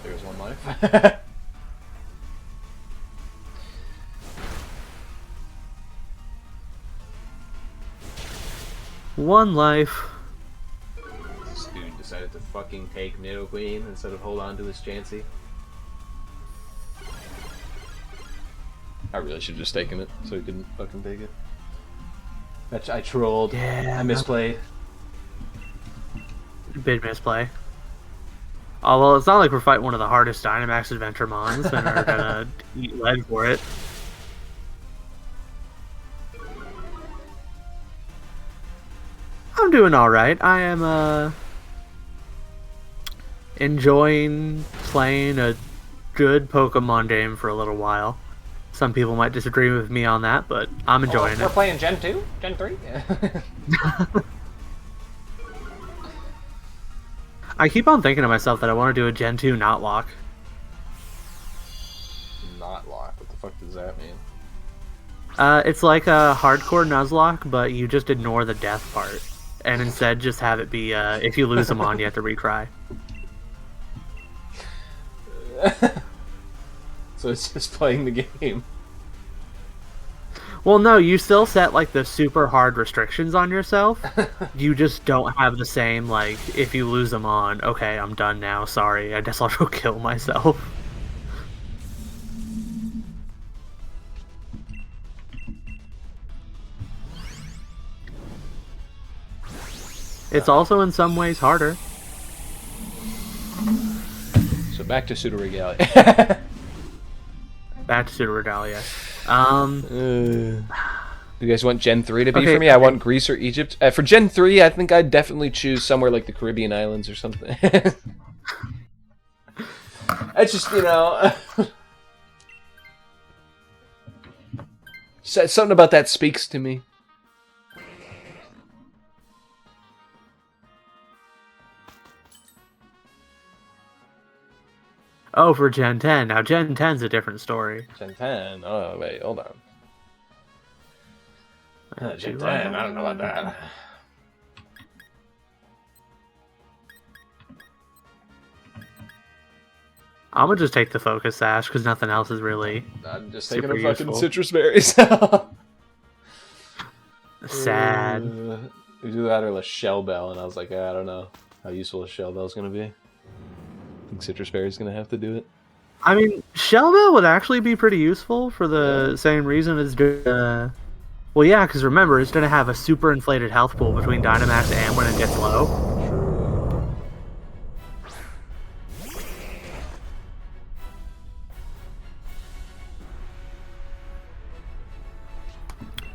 there's one life. One life. This dude decided to fucking take Nido Queen instead of hold on to his Chansey. I really should have just taken it so he couldn't fucking take it. I trolled. Yeah, I misplayed. Big misplay. Oh, well, it's not like we're fighting one of the hardest Dynamax Adventure Mons and are gonna eat lead for it. I'm doing alright. I am, enjoying playing a good Pokemon game for a little while. Some people might disagree with me on that, but I'm enjoying We're it. playing Gen 2? Gen 3? I keep on thinking to myself that I want to do a Gen 2 not lock. Not lock. What the fuck does that mean? It's like a hardcore Nuzlocke, but you just ignore the death part. And instead just have it be, if you lose them on, you have to retry. So it's just playing the game. Well, no, you still set, like, the super hard restrictions on yourself. You just don't have the same, like, if you lose them on, okay, I'm done now, sorry, I guess I'll go kill myself. It's also in some ways harder. So back to Pseudoregalia. Back to Pseudoregalia. You guys want Gen 3 to be Okay, for me? I want Greece or Egypt. For Gen 3, I think I'd definitely choose somewhere like the Caribbean islands or something. It's just, you know... something about that speaks to me. Oh, for Gen 10. Now, Gen 10's a different story. Gen 10? Oh, wait, hold on. Gen 10, I don't know about that. I'm gonna just take the Focus Sash, because nothing else is really I'm just taking super a fucking useful. citrus berries. Sad. Either that or a Shell Bell, and I was like, I don't know how useful a Shell Bell's gonna be. I think citrus berry's gonna have to do it. I mean, Shell Bell would actually be pretty useful for the same reason as... well, yeah, because remember, it's gonna have a super inflated health pool between Dynamax and when it gets low.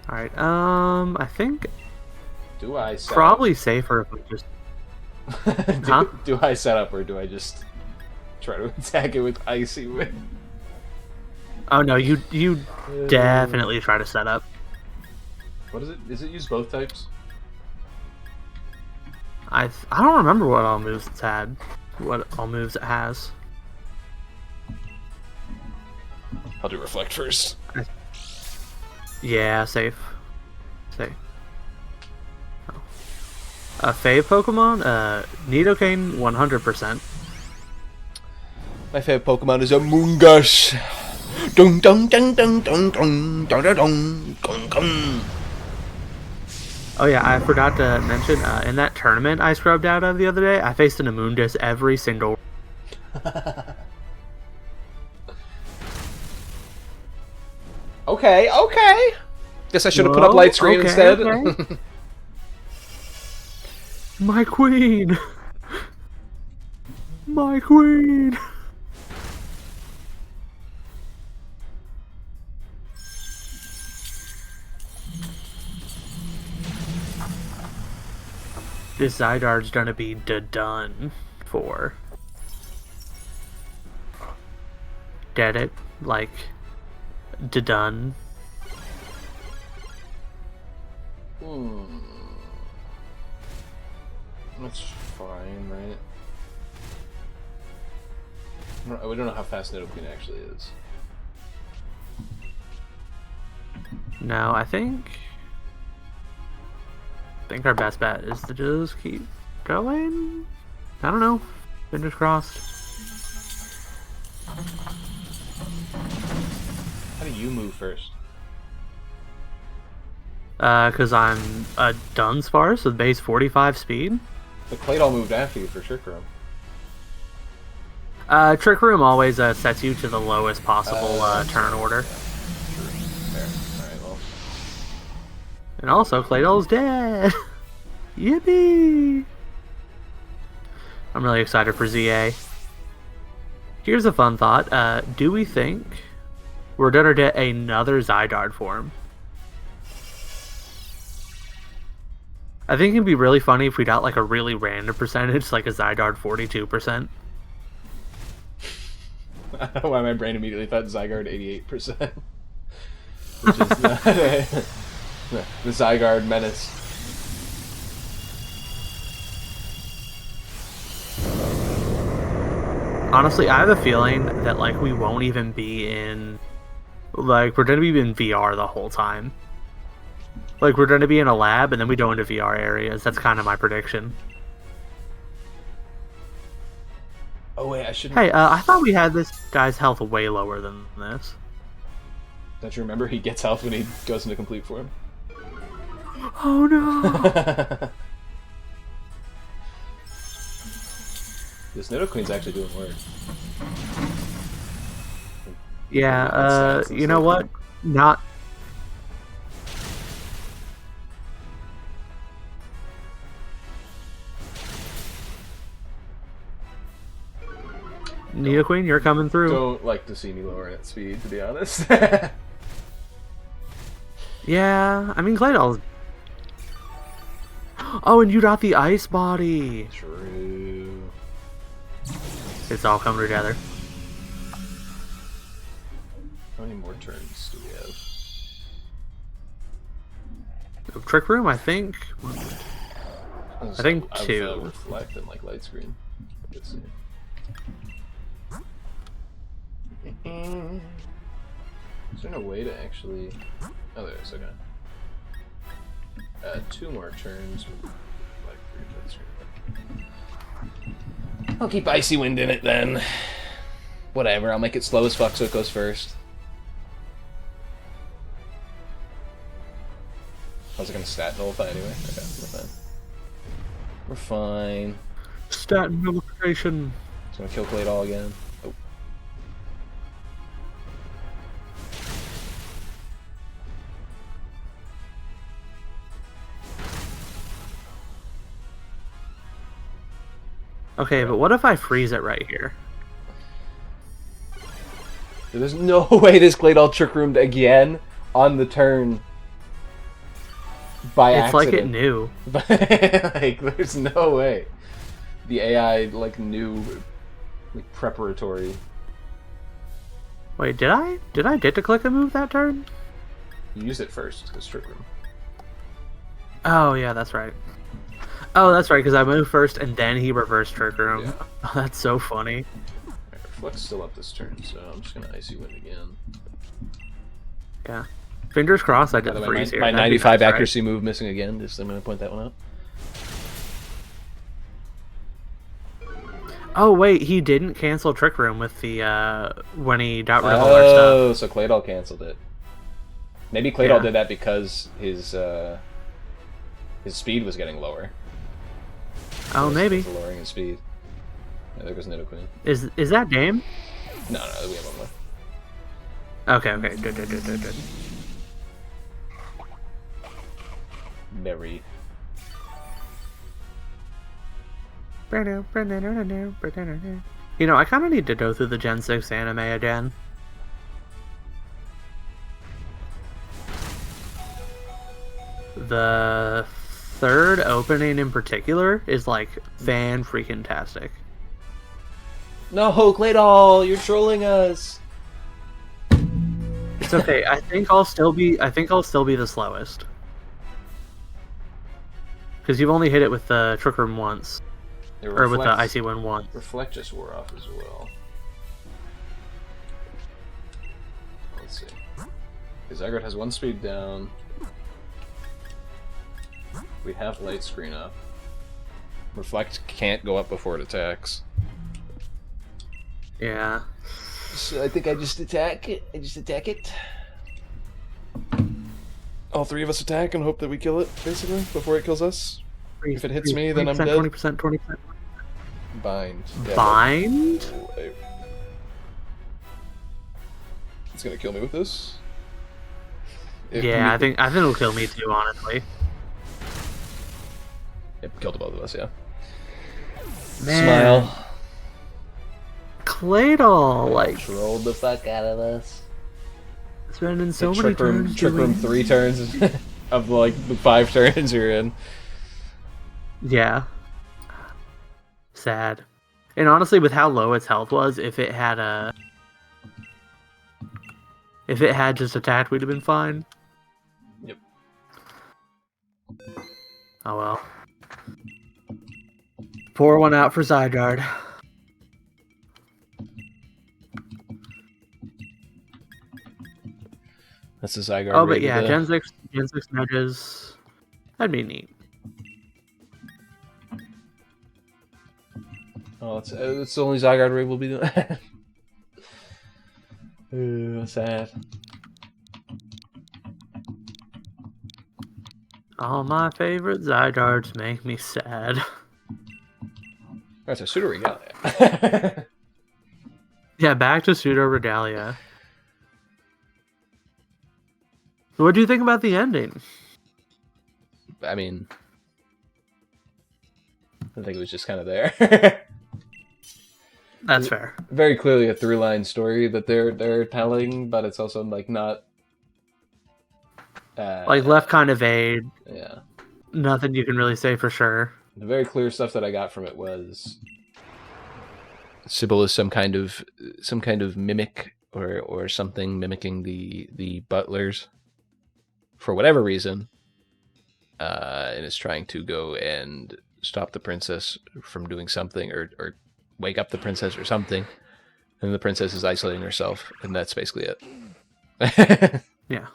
Alright, I think Do I set probably safer if we just... up? Huh? Do I set up, or do I just try to attack it with Icy Wind? Oh no, you definitely try to set up. What is it? Is it use both types? I don't remember what all moves it's had. What all moves it has. I'll do Reflect first. Yeah, safe. Safe. Oh. A fave Pokemon? Nidoking 100%. My favorite Pokemon is a Moongus. Dun dun dun dun dun dun dun dun dun dun dun. Oh yeah, I forgot to mention, in that tournament I scrubbed out of the other day, I faced an Amoongus every single... Okay, okay. Guess I should have put up light screen okay, instead. okay. My queen! My queen! This Zydar's gonna be done for. Get it? Like, done. That's fine, right? We don't know how fast Nidoqueen actually is. No, I think our best bet is to just keep going. I don't know. Fingers crossed. How do you move first? Because I'm a Dunsparce with base 45 speed. The Claydol moved after you for Trick Room. Trick Room always sets you to the lowest possible turn order. Yeah. True. Fair. Alright, well. And also, Claydol's dead! Yippee! I'm really excited for ZA. Here's a fun thought. Do we think we're gonna get another Zygarde form? I think it'd be really funny if we got like a really random percentage, like a Zygarde 42%. I don't know why my brain immediately thought Zygarde 88%. Which is not the Zygarde menace. Honestly, I have a feeling that like we won't even be in, like we're gonna be in VR the whole time. Like we're gonna be in a lab and then we go into VR areas. That's kind of my prediction. Oh wait, I shouldn't. Hey, I thought we had this guy's health way lower than this. Don't you remember he gets health when he goes into complete form? Oh no! This Nidoqueen's actually doing work. Yeah, you know what? Not. Nidoqueen, you're coming through. Don't like to see me lowering at speed, to be honest. Yeah, I mean Claydol's. Oh, and you got the ice body. True. It's all coming together. How many more turns do we have? Trick Room, I think. I think I've, 2. Reflect and like light screen. Let's see. Is there no way to actually? Oh, there is. Okay. 2 more turns. Like 3 turns. I'll keep Icy Wind in it then. Whatever. I'll make it slow as fuck so it goes first. How's it gonna stat nullify anyway? Okay, we're fine. We're fine. Stat nullification. It's gonna kill Claydol again. Oh. Okay, but what if I freeze it right here? There's no way this Claydol Trick Roomed again on the turn by It's accident. like it knew. Like, there's no way. The AI, like, knew, like, preparatory. Wait, did I get to click a move that turn? You used it first, because Trick Room. Oh, yeah, that's right. Oh, that's right, because I moved first and then he reversed Trick Room. Yeah. Oh, that's so funny. Alright, Reflect's still up this turn, so I'm just gonna Icy Wind again. Yeah. Fingers crossed I By the didn't way, freeze here. my That'd be 95 nice, right? accuracy move missing again, just I'm gonna point that one out. Oh, wait, he didn't cancel Trick Room with the, when he got rid of all our stuff. Oh, so Claydol canceled it. Maybe Claydol Yeah. did that because his speed was getting lower. Oh, maybe. Lowering his speed. Yeah, there goes Nidoqueen. Is that game? No, we have one more. Okay, good. Berry. You know, I kind of need to go through the Gen 6 anime again. The third opening in particular is like fan-freaking-tastic. No, Claydol, you're trolling us. It's okay. I think I'll still be the slowest. Because you've only hit it with the Trick Room once. Or with the Icy Wind once. Reflect just wore off as well. Let's see. Zygarde has 1 speed down. We have light screen up. Reflect can't go up before it attacks. Yeah. So I think I just attack it. All three of us attack and hope that we kill it, basically, before it kills us. If it hits me, then I'm dead. 20%, 20%. Bind. Yeah, Bind? It's gonna kill me with this. Yeah, I think it'll kill me too, honestly. It killed both of us, yeah. Man. Smile. Claydol, like, Trolled the fuck out of us. spending so many turns Trick room 3 turns of like the 5 turns you're in. Yeah. Sad. And honestly, with how low its health was, if it had just attacked, we'd have been fine. Yep. Oh well. Pour one out for Zygarde. That's the Zygarde. Oh, but yeah, Gen 6 nudges. That'd be neat. Oh, it's the only Zygarde raid we'll be doing. Ooh, sad. All my favorite Zygardes make me sad. That's a Pseudoregalia. Yeah, back to Pseudoregalia. What do you think about the ending? I mean, I think it was just kind of there. That's fair. Very clearly a through-line story that they're telling, but it's also like not Like left kind of vague. Yeah. Nothing you can really say for sure. The very clear stuff that I got from it was Sybil is some kind of mimic or something mimicking the butlers for whatever reason, and is trying to go and stop the princess from doing something or wake up the princess or something, and the princess is isolating herself, and that's basically it. Yeah.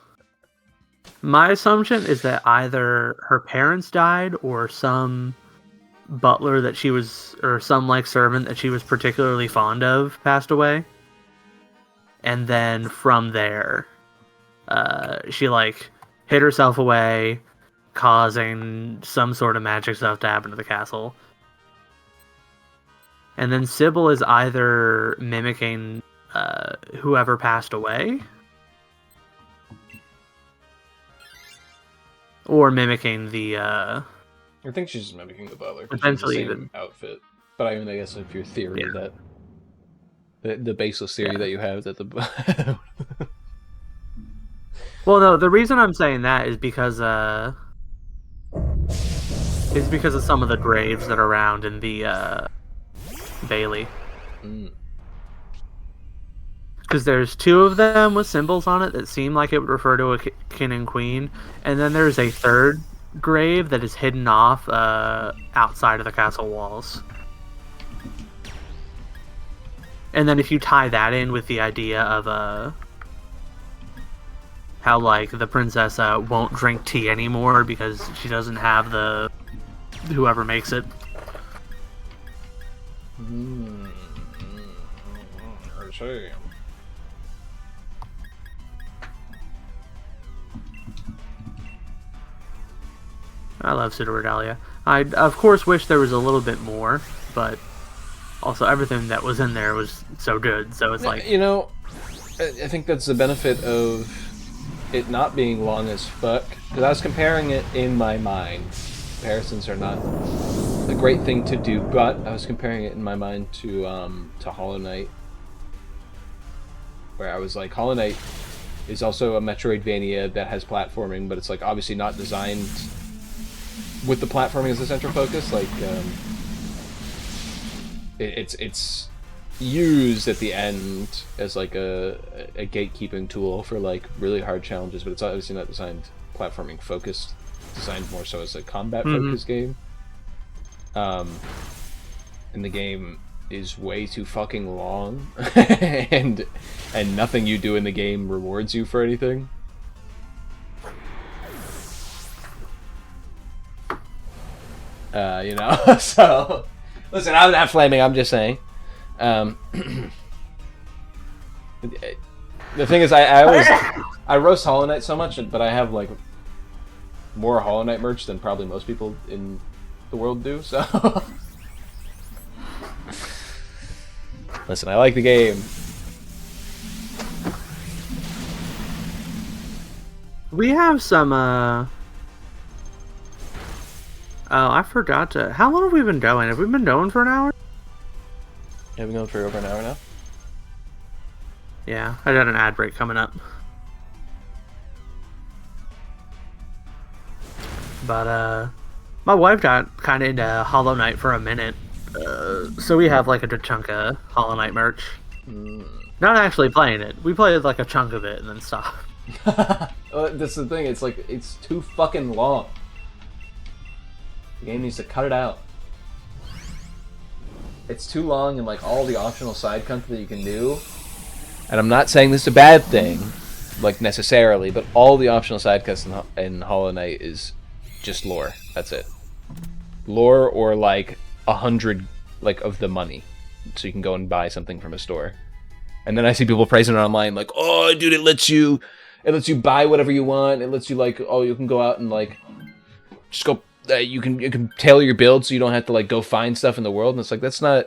My assumption is that either her parents died or some butler that she was, or some like servant that she was particularly fond of passed away. And then from there, she like hid herself away, causing some sort of magic stuff to happen to the castle. And then Sybil is either mimicking whoever passed away, or mimicking the I think she's just mimicking the butler. Potentially the same outfit. But I mean, I guess if your theory that the baseless theory that you have that the Well, no, the reason I'm saying that is because of some of the graves that are around in the Bailey. Because there's 2 of them with symbols on it that seem like it would refer to a king and queen, and then there's a 3rd grave that is hidden off outside of the castle walls. And then if you tie that in with the idea of how like the princess won't drink tea anymore because she doesn't have the whoever makes it. I see. I love Pseudoregalia. I of course wish there was a little bit more, but also everything that was in there was so good. So it's like, you know, I think that's the benefit of it not being long as fuck. Because I was comparing it in my mind. Comparisons are not a great thing to do, but I was comparing it in my mind to Hollow Knight, where I was like, Hollow Knight is also a Metroidvania that has platforming, but it's like obviously not designed with the platforming as the central focus. Like it's used at the end as like a gatekeeping tool for like really hard challenges, but it's obviously not designed platforming focused. Designed more so as a combat focused game. And the game is way too fucking long, and nothing you do in the game rewards you for anything. You know. So listen, I'm not flaming. I'm just saying. The thing is, I roast Hollow Knight so much, but I have like more Hollow Knight merch than probably most people in the world do. So listen, I like the game. We have some, Oh, I forgot to... How long have we been going? Have we been going for an hour? Have we been going for over an hour now? Yeah, I got an ad break coming up. But, my wife got kind of into Hollow Knight for a minute. So we have, like, a good chunk of Hollow Knight merch. Not actually playing it. We played, like, a chunk of it and then stopped. That's the thing. It's like it's too fucking long. The game needs to cut it out. It's too long, and like all the optional side content that you can do. And I'm not saying this is a bad thing, like necessarily, but all the optional side quests in Hollow Knight is just lore. That's it. Lore or like 100 like of the money, so you can go and buy something from a store. And then I see people praising it online, like, "Oh, dude, it lets you buy whatever you want. It lets you like, oh, you can go out and like, just go. You can tailor your build so you don't have to like go find stuff in the world." And it's like that's not,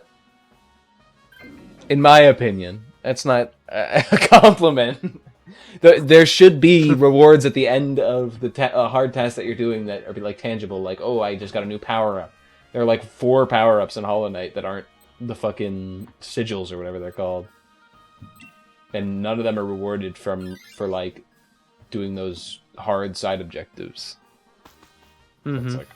in my opinion, that's not a compliment. There should be rewards at the end of the hard task that you're doing that are like tangible. Like, oh, I just got a new power up. There are like 4 power ups in Hollow Knight that aren't the fucking sigils or whatever they're called. And none of them are rewarded for like doing those hard side objectives. Mm-hmm. It's like...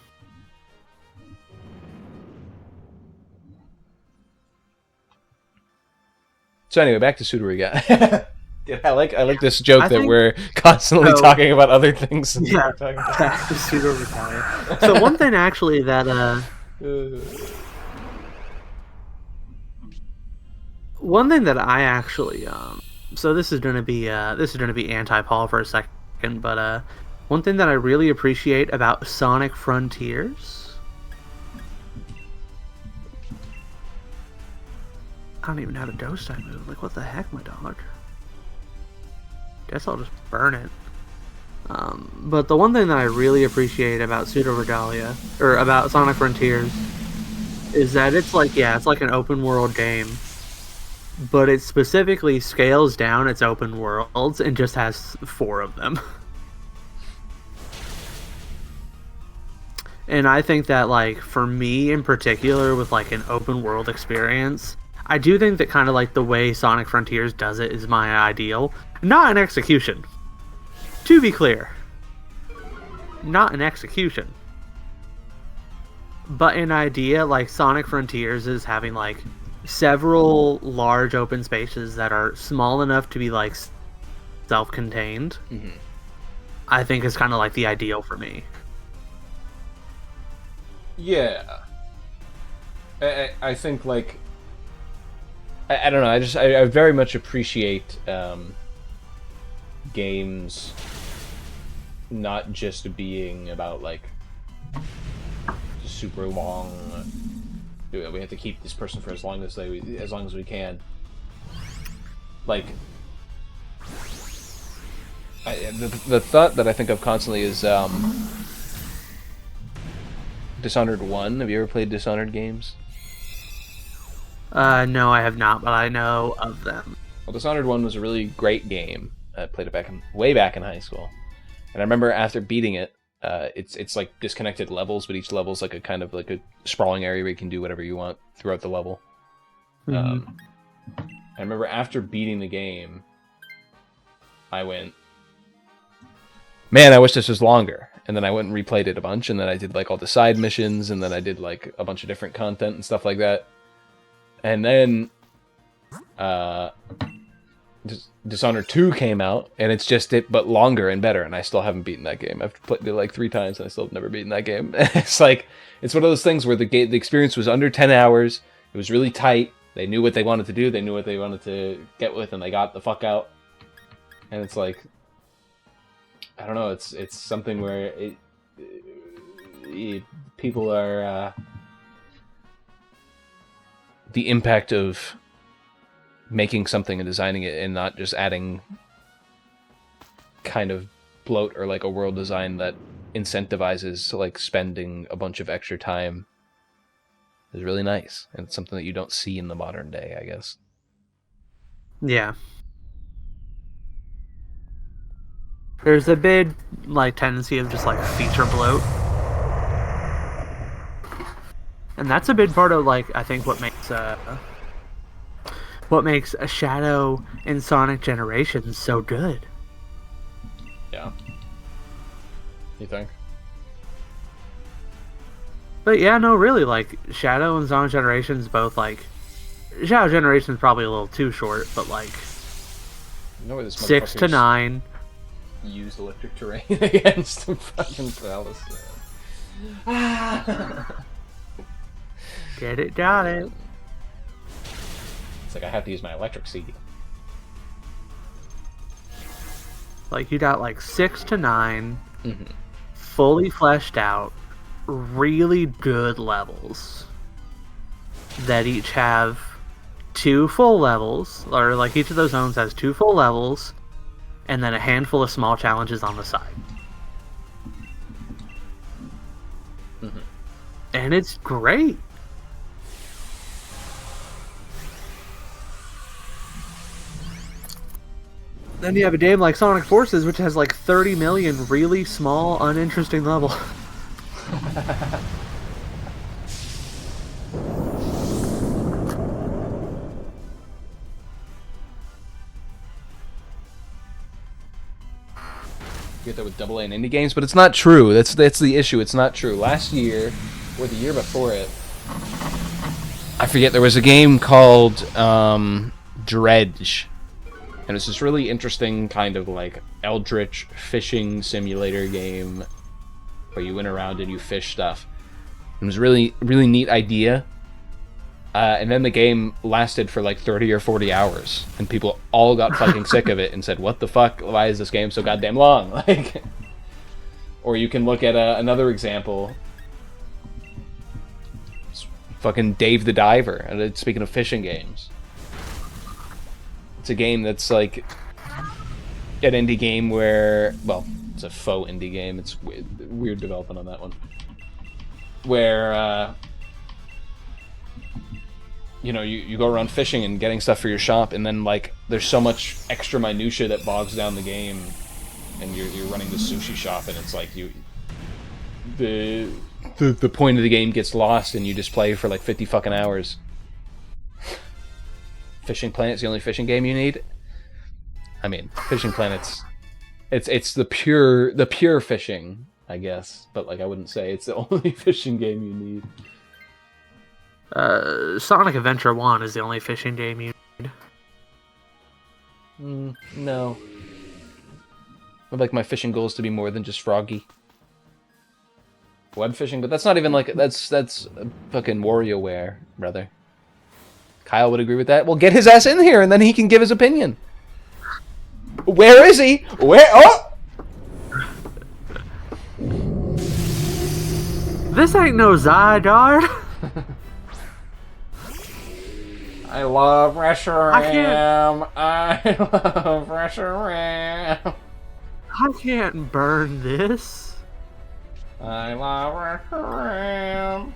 So anyway, back to Pseudoregalia. I like this joke that we're constantly talking about other things. Yeah, back to Pseudoregalia. So one thing actually that one thing that I actually so this is gonna be anti-Paul for a second, but one thing that I really appreciate about Sonic Frontiers, I don't even have a dose type move. Like, what the heck, my dog? Guess I'll just burn it. But the one thing that I really appreciate about Pseudoregalia, or about Sonic Frontiers, is that it's like, yeah, it's like an open world game, but it specifically scales down its open worlds and just has 4 of them. And I think that, like, for me in particular, with like an open world experience, I do think that kind of like the way Sonic Frontiers does it is my ideal. Not an execution. To be clear. Not an execution. But an idea, like Sonic Frontiers is having like several large open spaces that are small enough to be like self-contained. Mm-hmm. I think is kind of like the ideal for me. Yeah. I think like I don't know. I very much appreciate games not just being about like super long. We have to keep this person for as long as we can. Like the thought that I think of constantly is Dishonored 1. Have you ever played Dishonored games? No, I have not, but I know of them. Well, Dishonored 1 was a really great game. I played it way back in high school. And I remember after beating it, it's like disconnected levels, but each level's like a kind of like a sprawling area where you can do whatever you want throughout the level. Mm-hmm. I remember after beating the game, I went, man, I wish this was longer. And then I went and replayed it a bunch, and then I did like all the side missions, and then I did like a bunch of different content and stuff like that. And then Dishonored 2 came out, and it's just it, but longer and better, and I still haven't beaten that game. I've played it like 3 times, and I still have never beaten that game. It's like, it's one of those things where the experience was under 10 hours, it was really tight, they knew what they wanted to do, they knew what they wanted to get with, and they got the fuck out. And it's like, I don't know, it's something where people are the impact of making something and designing it, and not just adding kind of bloat or like a world design that incentivizes like spending a bunch of extra time, is really nice, and it's something that you don't see in the modern day, I guess. Yeah. There's a big like tendency of just like feature bloat. And that's a big part of like I think what makes a Shadow and Sonic Generations so good. Yeah. You think? But yeah, no, really, like Shadow and Sonic Generations both like Shadow Generations probably a little too short, but like You know where this 6 to 9. used electric terrain against the fucking palace. Get it, got it. It's like I have to use my electric seed. Like you got like 6 to 9, Mm-hmm. fully fleshed out, really good levels that each have 2 full levels, or like each of those zones has 2 full levels, and then a handful of small challenges on the side. Mm-hmm. And it's great. Then you have a game like Sonic Forces, which has like 30 million really small, uninteresting levels. You get that with AA and indie games, but it's not true. That's the issue. It's not true. Last year, or the year before it, I forget, there was a game called Dredge. And it's this really interesting kind of like eldritch fishing simulator game where you went around and you fish stuff. It was a really, really neat idea. And then the game lasted for like 30 or 40 hours, and people all got fucking sick of it and said, "What the fuck? Why is this game so goddamn long?" Like, or you can look at another example. It's fucking Dave the Diver. And speaking of fishing games, it's a game that's like an indie game where, well, it's a faux indie game. It's weird development on that one, where you know, you go around fishing and getting stuff for your shop, and then like there's so much extra minutia that bogs down the game, and you're running the sushi shop, and it's like the point of the game gets lost, and you just play for like 50 fucking hours. Fishing Planet's the only fishing game you need. I mean, Fishing Planet's it's the pure fishing, I guess, but like I wouldn't say it's the only fishing game you need. Sonic Adventure 1 is the only fishing game you need. No. I'd like my fishing goals to be more than just Froggy. Web fishing, but that's not even like, that's fucking WarioWare, brother. Kyle would agree with that. Well, get his ass in here, and then he can give his opinion. Where is he? Where? Oh! This ain't no Zygarde. I love Reshiram. I love Reshiram. I can't burn this. I love Reshiram.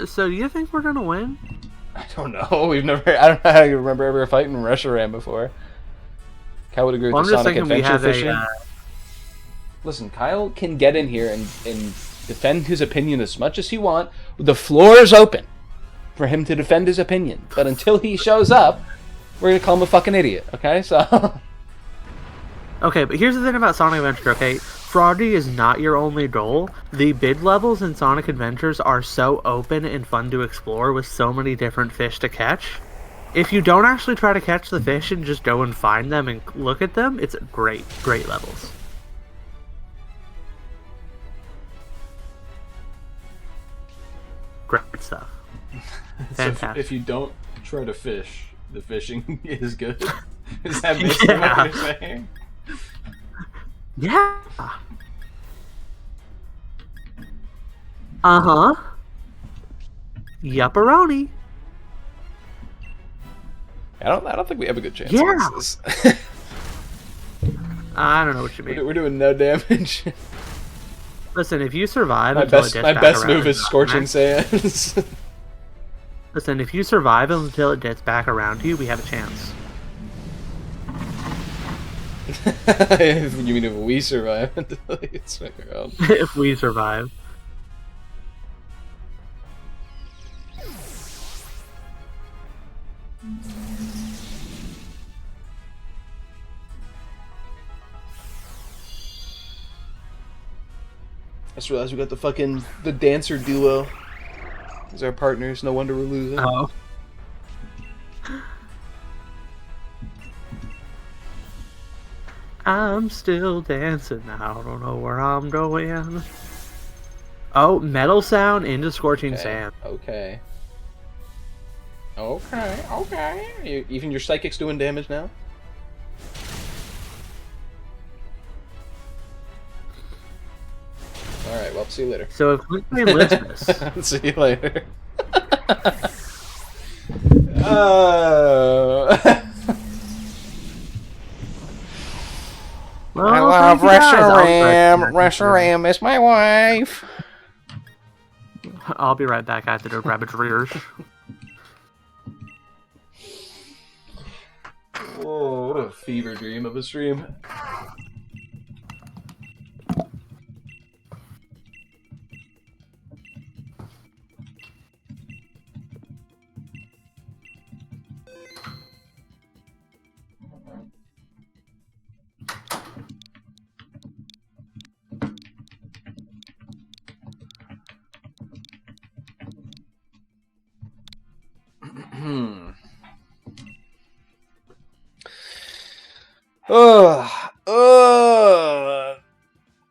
So do you think we're gonna win? I don't know. I don't know how you remember ever fighting Reshiram before. Kyle would agree with Well, the I'm just Sonic thinking we Adventure have fishing. Listen, Kyle can get in here and defend his opinion as much as he wants. The floor is open for him to defend his opinion. But until he shows up, we're going to call him a fucking idiot, okay? So. Okay, but here's the thing about Sonic Adventure, okay? Froggy is not your only goal. The bid levels in Sonic Adventures are so open and fun to explore with so many different fish to catch. If you don't actually try to catch the fish and just go and find them and look at them, it's great, great levels. Great stuff. So Fantastic. if you don't try to fish, the fishing is good. Is that basically what you're saying? Yeah. Uh-huh. Yupperoni. I don't think we have a good chance Yeah. against this. I don't know what you mean. We're doing no damage. Listen, if you survive My until best it dips back best around move is Scorching Sands. Listen, if you survive until it gets back around to you, we have a chance. You mean if we survive until it gets back around? If we survive. I just realized we got the dancer duo as our partners. No wonder we're losing. Oh. I'm still dancing. I don't know where I'm going. Oh, metal sound into Scorching Sand. Okay. Even your psychic's doing damage now? Alright, well, see you later. So if we lift this... See you later. Oh. Well, I love thank you guys. Reshiram. Reshiram is my wife. I'll be right back after the rabbit's rears. Oh, what a fever dream of a stream.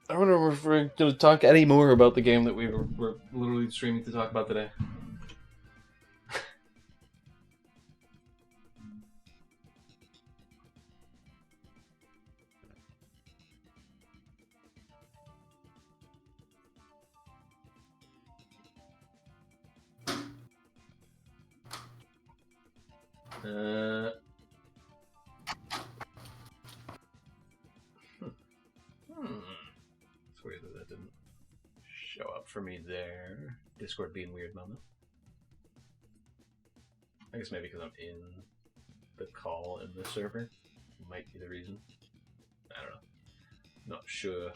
I wonder if we're going to talk any more about the game that we're literally streaming to talk about today. It's weird that didn't show up for me there. Discord being weird moment. I guess maybe because I'm in the call in the server. Might be the reason. I don't know. Not sure.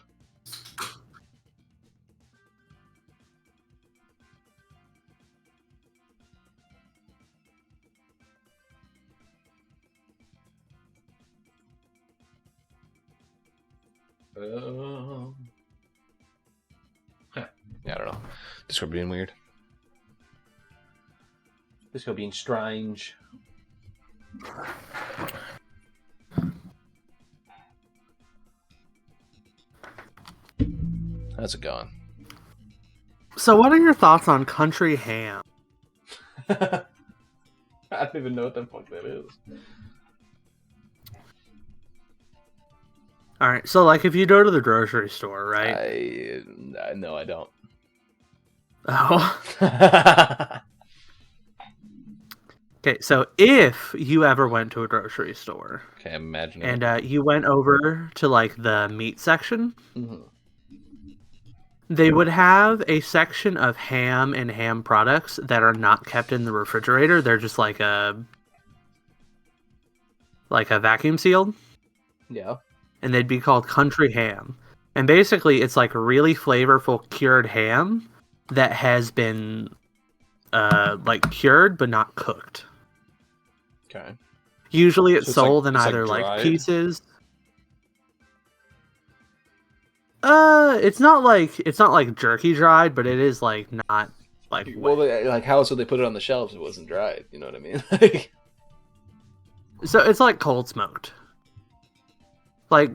Yeah, I don't know. Discord being weird. Discord being strange. How's it going? So what are your thoughts on country ham? I don't even know what the fuck that is. Alright, so like if you go to the grocery store, right? No, I don't. Oh. Okay, so if you ever went to a grocery store, Okay, I'm imagining. and you went over to like the meat section, they would have a section of ham and ham products that are not kept in the refrigerator. They're just like a vacuum sealed. Yeah. And they'd be called country ham. And basically it's like really flavorful cured ham that has been like cured but not cooked. Okay. Usually it's So sold in it's either like like dried? pieces. It's not like jerky dried, but it is like not like Well, wet. like how else would they put it on the shelves if it wasn't dried? You know what I mean? Like, So it's like cold smoked. Like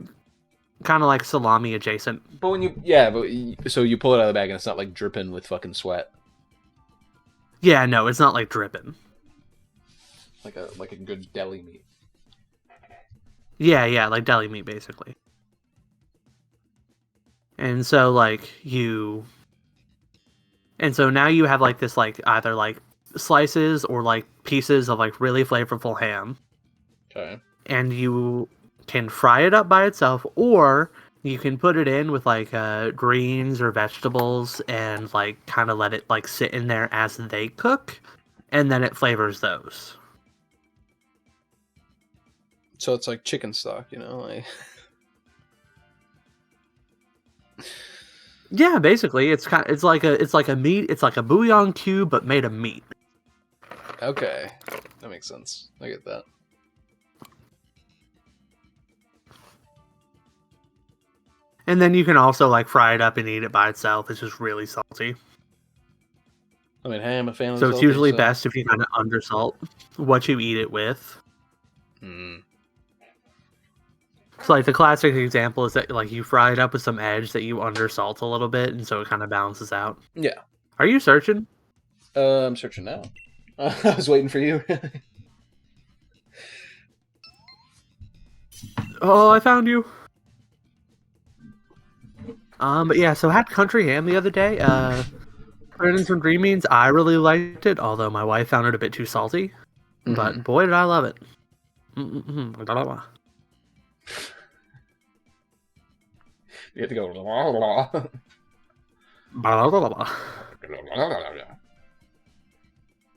kind of like salami adjacent. but so you pull it out of the bag and it's not like dripping with fucking sweat. Yeah, no, it's not like dripping. like a good deli meat. Yeah, like deli meat, basically. And so, now you have, like, this, like, either, like, slices or, like, pieces of, like, really flavorful ham. Okay. And you can fry it up by itself, or you can put it in with, like, greens or vegetables and, like, kind of let it, like, sit in there as they cook, and then it flavors those. So it's like chicken stock, like... Yeah, basically, it's like a meat. It's like a bouillon cube, but made of meat. Okay, that makes sense. I get that. And then you can also, like, fry it up and eat it by itself. It's just really salty. I mean, hey, I'm a fan of So salty, it's usually best if you kind of undersalt what you eat it with. So, like, the classic example is that, like, you fry it up with some edge that you undersalt a little bit, and so it kind of balances out. Yeah. Are you searching? I'm searching now. I was waiting for you. Oh, I found you. But yeah, so I had country ham the other day. Put it in some green beans. I really liked it, although my wife found it a bit too salty. But boy, did I love it. You have to go...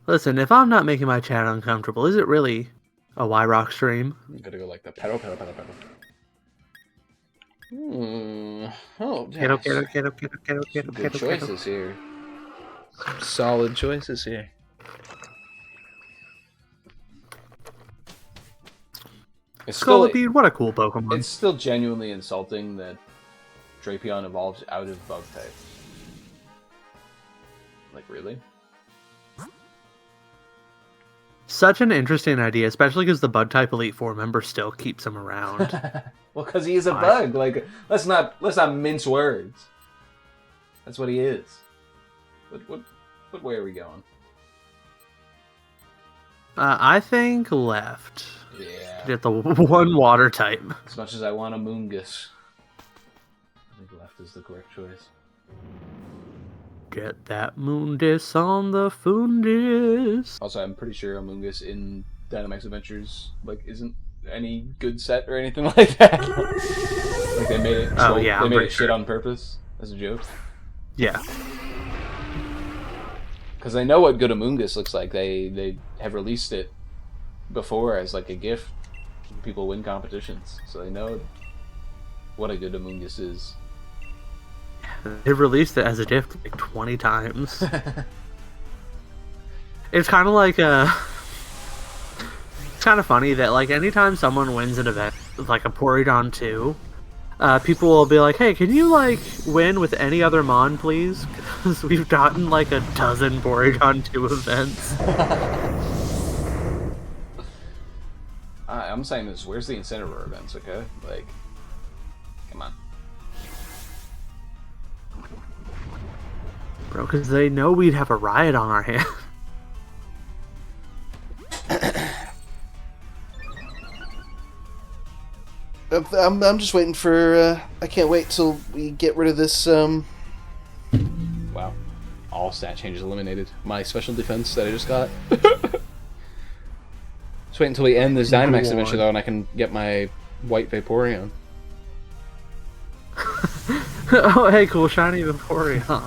Listen, if I'm not making my chat uncomfortable, is it really a Y-Rock stream? You gotta go like the pedal. Oh, yeah. Good choices here. Some solid choices here. It's still, Scolipede, what a cool Pokemon. It's still genuinely insulting that Drapion evolves out of bug types. Like, really? Such an interesting idea, especially because the bug type Elite Four member still keeps him around. Well, because he is a bug. Like, let's not mince words. That's what he is. What way are we going? I think left. Yeah. Get the one water type. As much as I want a Moongus, I think left is the correct choice. Get that Moondis on the Foondis. Also, I'm pretty sure Amoongus in Dynamax Adventures isn't any good set or anything like that. Like they made it. They made it shit on purpose as a joke. Yeah. Because they know what good Amoongus looks like. They have released it before as like a gift. People win competitions, so they know what a good Amoongus is. They've released it as a gift like 20 times. It's kind of like it's kind of funny that like anytime someone wins an event like a Porygon 2, people will be like, hey, can you like win with any other Mon, please? Because we've gotten like a dozen Porygon 2 events. I'm saying this, where's the Incineroar events, okay? Like, come on. Bro, because they know we'd have a riot on our hands. I'm just waiting for, I can't wait till we get rid of this, Wow. All stat changes eliminated. My special defense that I just got. Just wait until we end this Dynamax adventure, though, and I can get my white Vaporeon. Oh, hey, cool, shiny Vaporeon.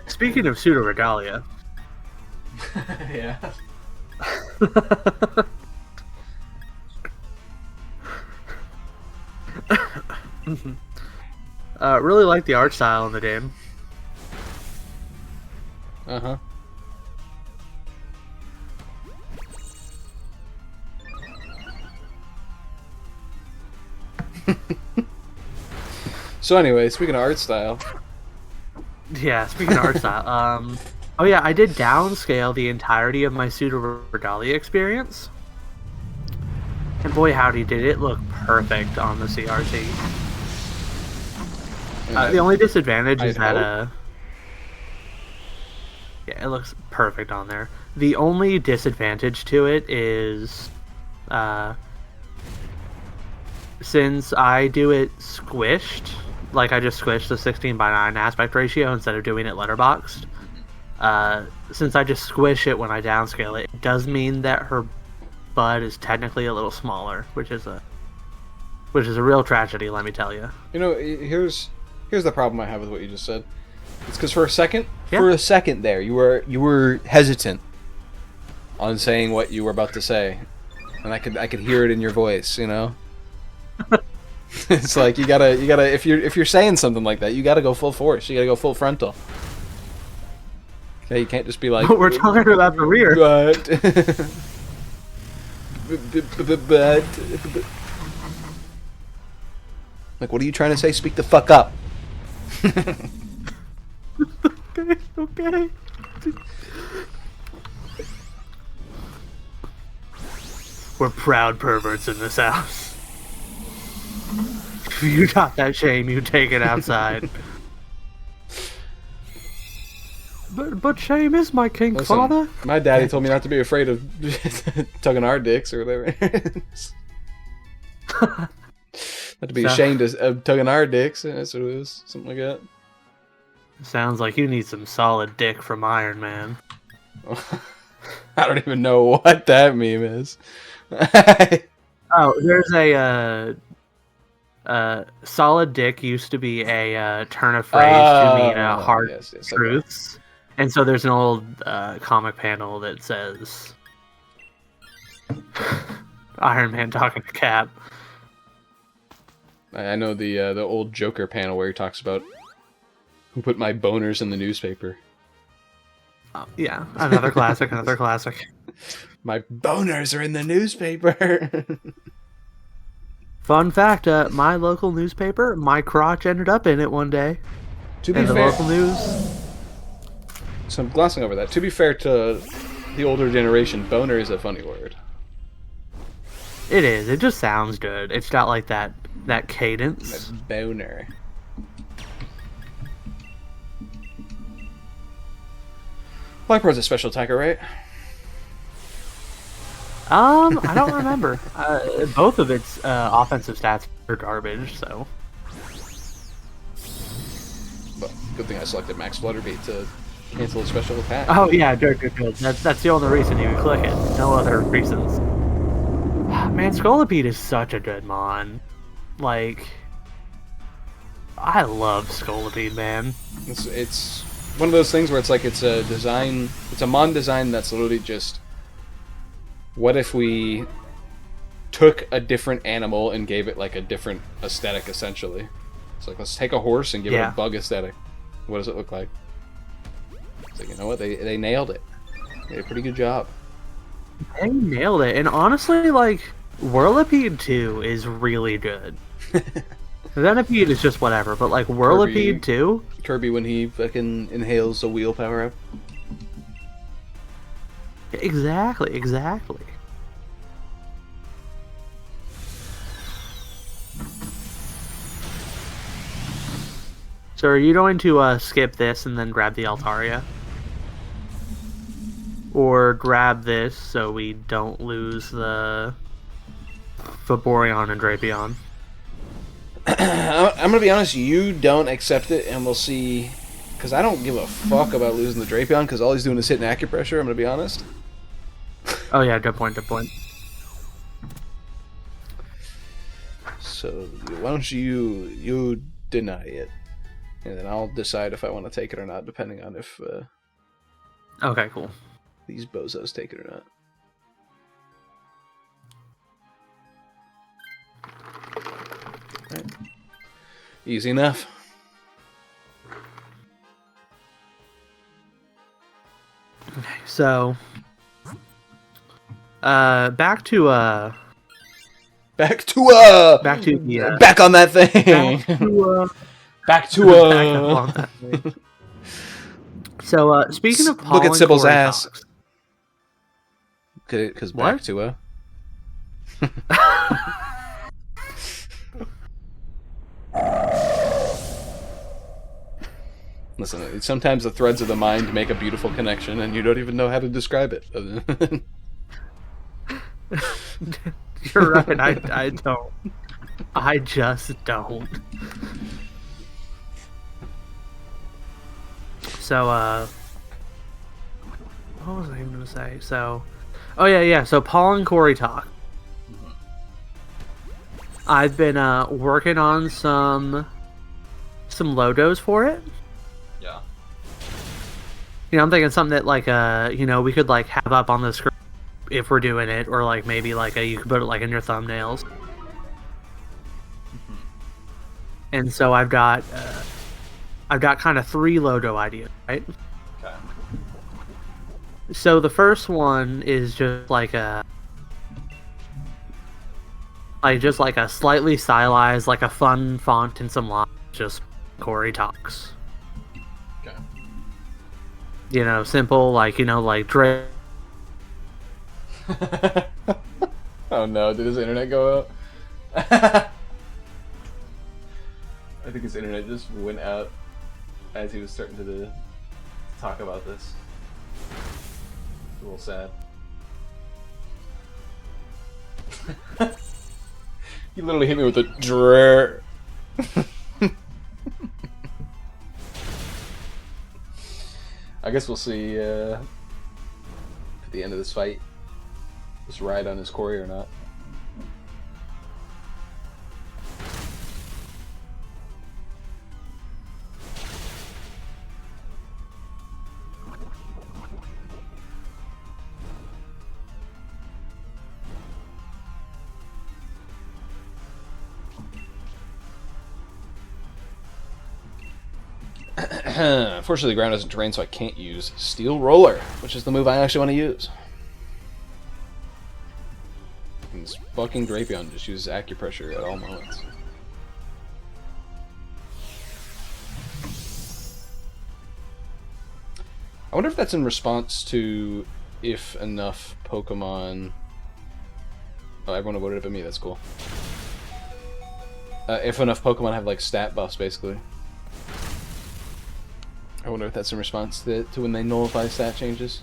Speaking of Pseudoregalia. Yeah. Really like the art style in the game. Uh-huh. So anyway, speaking of art style. Yeah, speaking of art style, oh yeah, I did downscale the entirety of my Pseudoregalia experience. And boy, howdy, did it look perfect on the CRT. The only disadvantage is that, yeah, it looks perfect on there. The only disadvantage to it is, since I do it squished, like I just squished the 16:9 aspect ratio instead of doing it letterboxed, since I just squish it when I downscale it, it does mean that her bud is technically a little smaller, which is a real tragedy, let me tell you. You know, here's the problem I have with what you just said. It's because for a second there, you were hesitant on saying what you were about to say, and I could hear it in your voice. You know, it's like you gotta if you're saying something like that, you gotta go full force. You gotta go full frontal. Okay, you can't just be like We're talking about the rear. But like, what are you trying to say? Speak the fuck up. Okay. We're proud perverts in this house. If you got that shame, you take it outside. But shame is my kink, Listen, father. my daddy told me not to be afraid of tugging our dicks or whatever. Not to be ashamed of tugging our dicks. That's what it is. Something like that. Sounds like you need some solid dick from Iron Man. I don't even know what that meme is. Oh, there's a solid dick used to be a turn of phrase to mean hard truths. And so there's an old comic panel that says Iron Man talking to Cap. I know the old Joker panel where he talks about who put my boners in the newspaper. Yeah, another classic, another classic. My boners are in the newspaper. Fun fact, my local newspaper, my crotch ended up in it one day. To be in the fair, local news. So I'm glossing over that. To be fair to the older generation, boner is a funny word. It is. It just sounds good. It's got like that cadence. That boner. Black Pearl's a special attacker, right? I don't remember. Both of its offensive stats are garbage, so. Well, good thing I selected Max Flutterbeat to cancel a special attack. Oh yeah, good. That's the only reason you would click it. No other reasons. Man, Scolipede is such a good mon. Like, I love Scolipede, man. It's one of those things where it's like it's a design, it's a mon design that's literally just, what if we took a different animal and gave it like a different aesthetic, essentially. It's like, let's take a horse and give it a bug aesthetic. What does it look like? It's like, you know what, they nailed it. They did a pretty good job. They nailed it, and honestly, like, Whirlipede 2 is really good. Venipede is just whatever, but like Whirlipede 2? Kirby when he fucking inhales a wheel power up. Exactly. So are you going to skip this and then grab the Altaria? Or grab this so we don't lose the Vaporeon and Drapion? I'm gonna be honest, you don't accept it, and we'll see. Because I don't give a fuck about losing the Drapion, because all he's doing is hitting acupressure, I'm gonna be honest. Oh yeah, good point. So, why don't you deny it? And then I'll decide if I want to take it or not, depending on if Okay, cool. these bozos take it or not. Right. Easy enough. Okay, so back to the Back on that thing. Back to on that thing. So speaking of Paul look at and Sybil's Cory ass. talks, Because What? back to Listen, sometimes the threads of the mind make a beautiful connection, and you don't even know how to describe it. You're right. I don't. I just don't. So, what was I even gonna say? So, oh yeah. So Paul and Cory talk. I've been working on some logos for it. Yeah. You know, I'm thinking something that like we could like have up on the screen if we're doing it, or like maybe like you could put it like in your thumbnails. And so I've got kind of 3 logo ideas, right? Okay. So the first one is just like a slightly stylized, like a fun font and some lines, just Cory talks. Okay. You know, simple, like Drake. Oh no, did his internet go out? I think his internet just went out as he was starting to talk about this. It's a little sad. He literally hit me with a drrrr. I guess we'll see at the end of this fight. Just ride on his Cory or not. Unfortunately, the ground isn't terrain, so I can't use Steel Roller, which is the move I actually want to use. And this fucking Drapion just uses acupressure at all moments. I wonder if that's in response to if enough Pokemon... Oh, everyone voted up at me, that's cool. If enough Pokemon have, like, stat buffs, basically. I wonder if that's in response to when they nullify stat changes.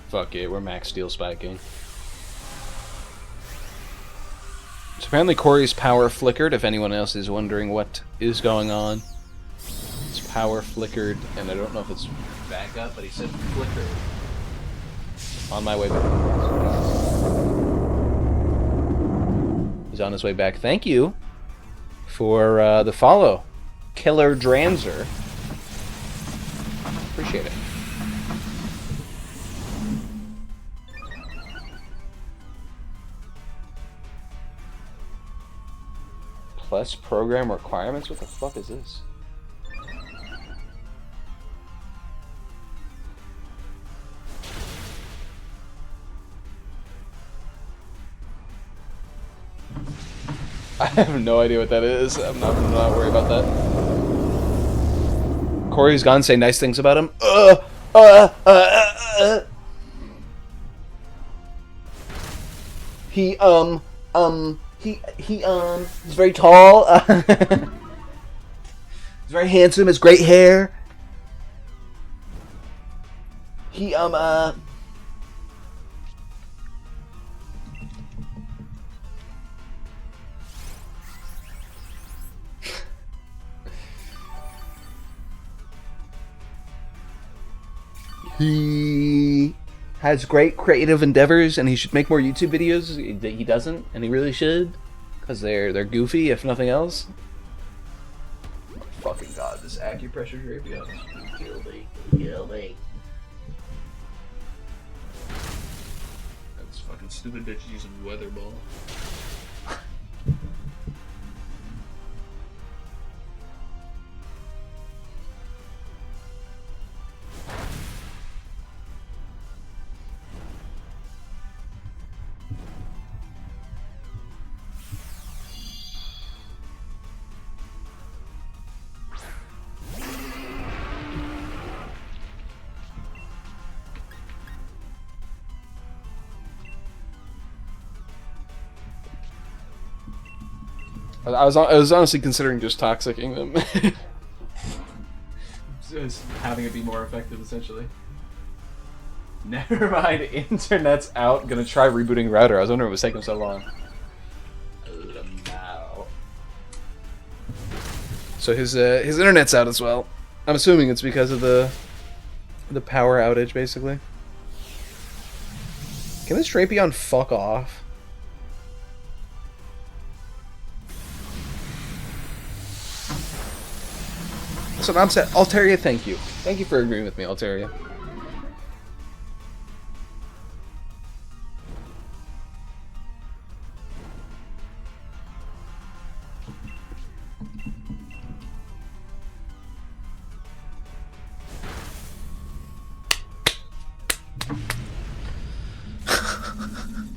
Fuck it, we're max steel spiking. So apparently Cory's power flickered, if anyone else is wondering what is going on. His power flickered, and I don't know if it's back up, but he said flickered. On my way back. He's on his way back. Thank you for the follow, Killer Dranzer. Appreciate it. Plus program requirements? What the fuck is this? I have no idea what that is. I'm not worried about that. Cory's gone. Say nice things about him. He's very tall. He's very handsome. Has great hair. He has great creative endeavors, and he should make more YouTube videos. He doesn't, and he really should, because they're goofy, if nothing else. Oh, fucking god, this acupressure Drapion is kill me. That's fucking stupid bitch using weather ball. I was honestly considering just toxicking them. Just having it be more effective, essentially. Never mind, internet's out. Gonna try rebooting router. I was wondering what was taking so long. So his internet's out as well. I'm assuming it's because of the power outage, basically. Can this Drapion fuck off? That's what I'm saying. Altaria, thank you. Thank you for agreeing with me, Altaria.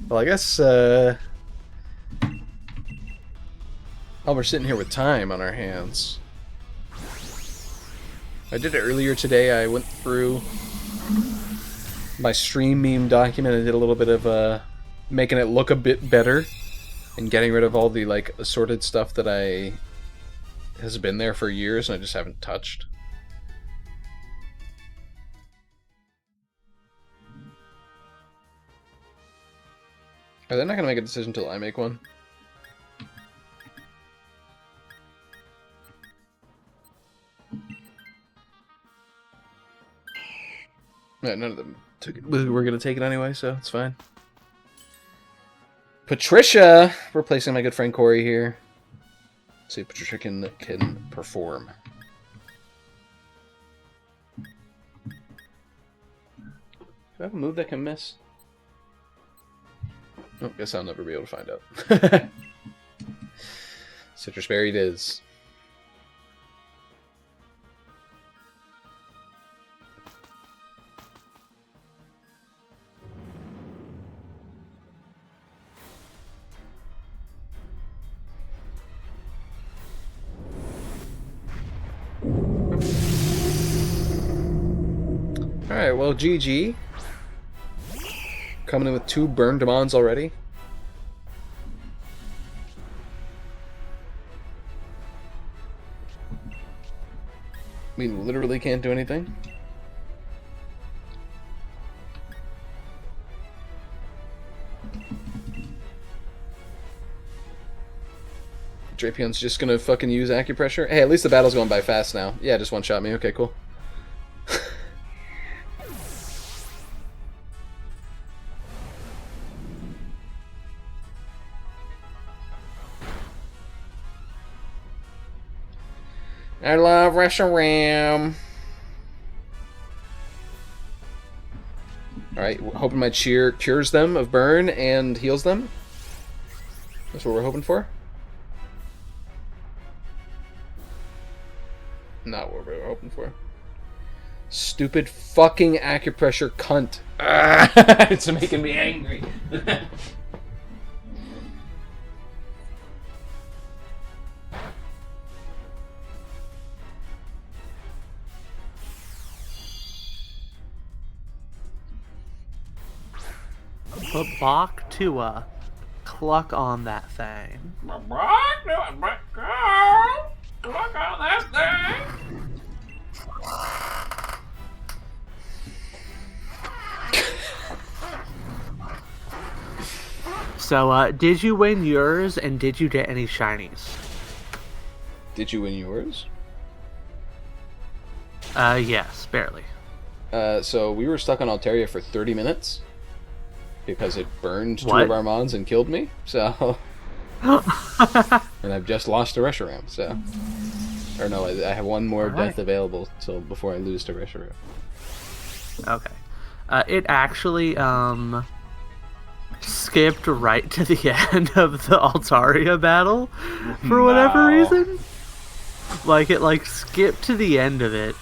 Well, I guess, oh, we're sitting here with time on our hands. I did it earlier today. I went through my stream meme document and did a little bit of making it look a bit better and getting rid of all the like assorted stuff that has been there for years and I just haven't touched. Are they not gonna make a decision until I make one? Yeah, none of them took it. We're gonna take it anyway, so it's fine. Patricia, replacing my good friend Cory here. Let's see if Patricia can perform. Do I have a move that can miss? Oh, guess I'll never be able to find out. Citrus Berry it is. Alright, well, GG. Coming in with 2 burned Demons already. We literally can't do anything. Drapion's just gonna fucking use acupressure. Hey, at least the battle's going by fast now. Yeah, just one-shot me. Okay, cool. I love Reshiram. Alright, hoping my cheer cures them of burn and heals them. That's what we're hoping for. Not what we're hoping for. Stupid fucking acupressure cunt. It's making me angry. Put Bach to cluck on that thing. Cluck on that thing. So, did you win yours, and did you get any shinies? Did you win yours? Yes, barely. So we were stuck on Altaria for 30 minutes. Because it burned 2 of our mons and killed me, so... And I've just lost to Reshiram, so... Or no, I have 1 more death available till before I lose to Reshiram. Okay. It actually, skipped right to the end of the Altaria battle, for whatever reason. Like, it, skipped to the end of it.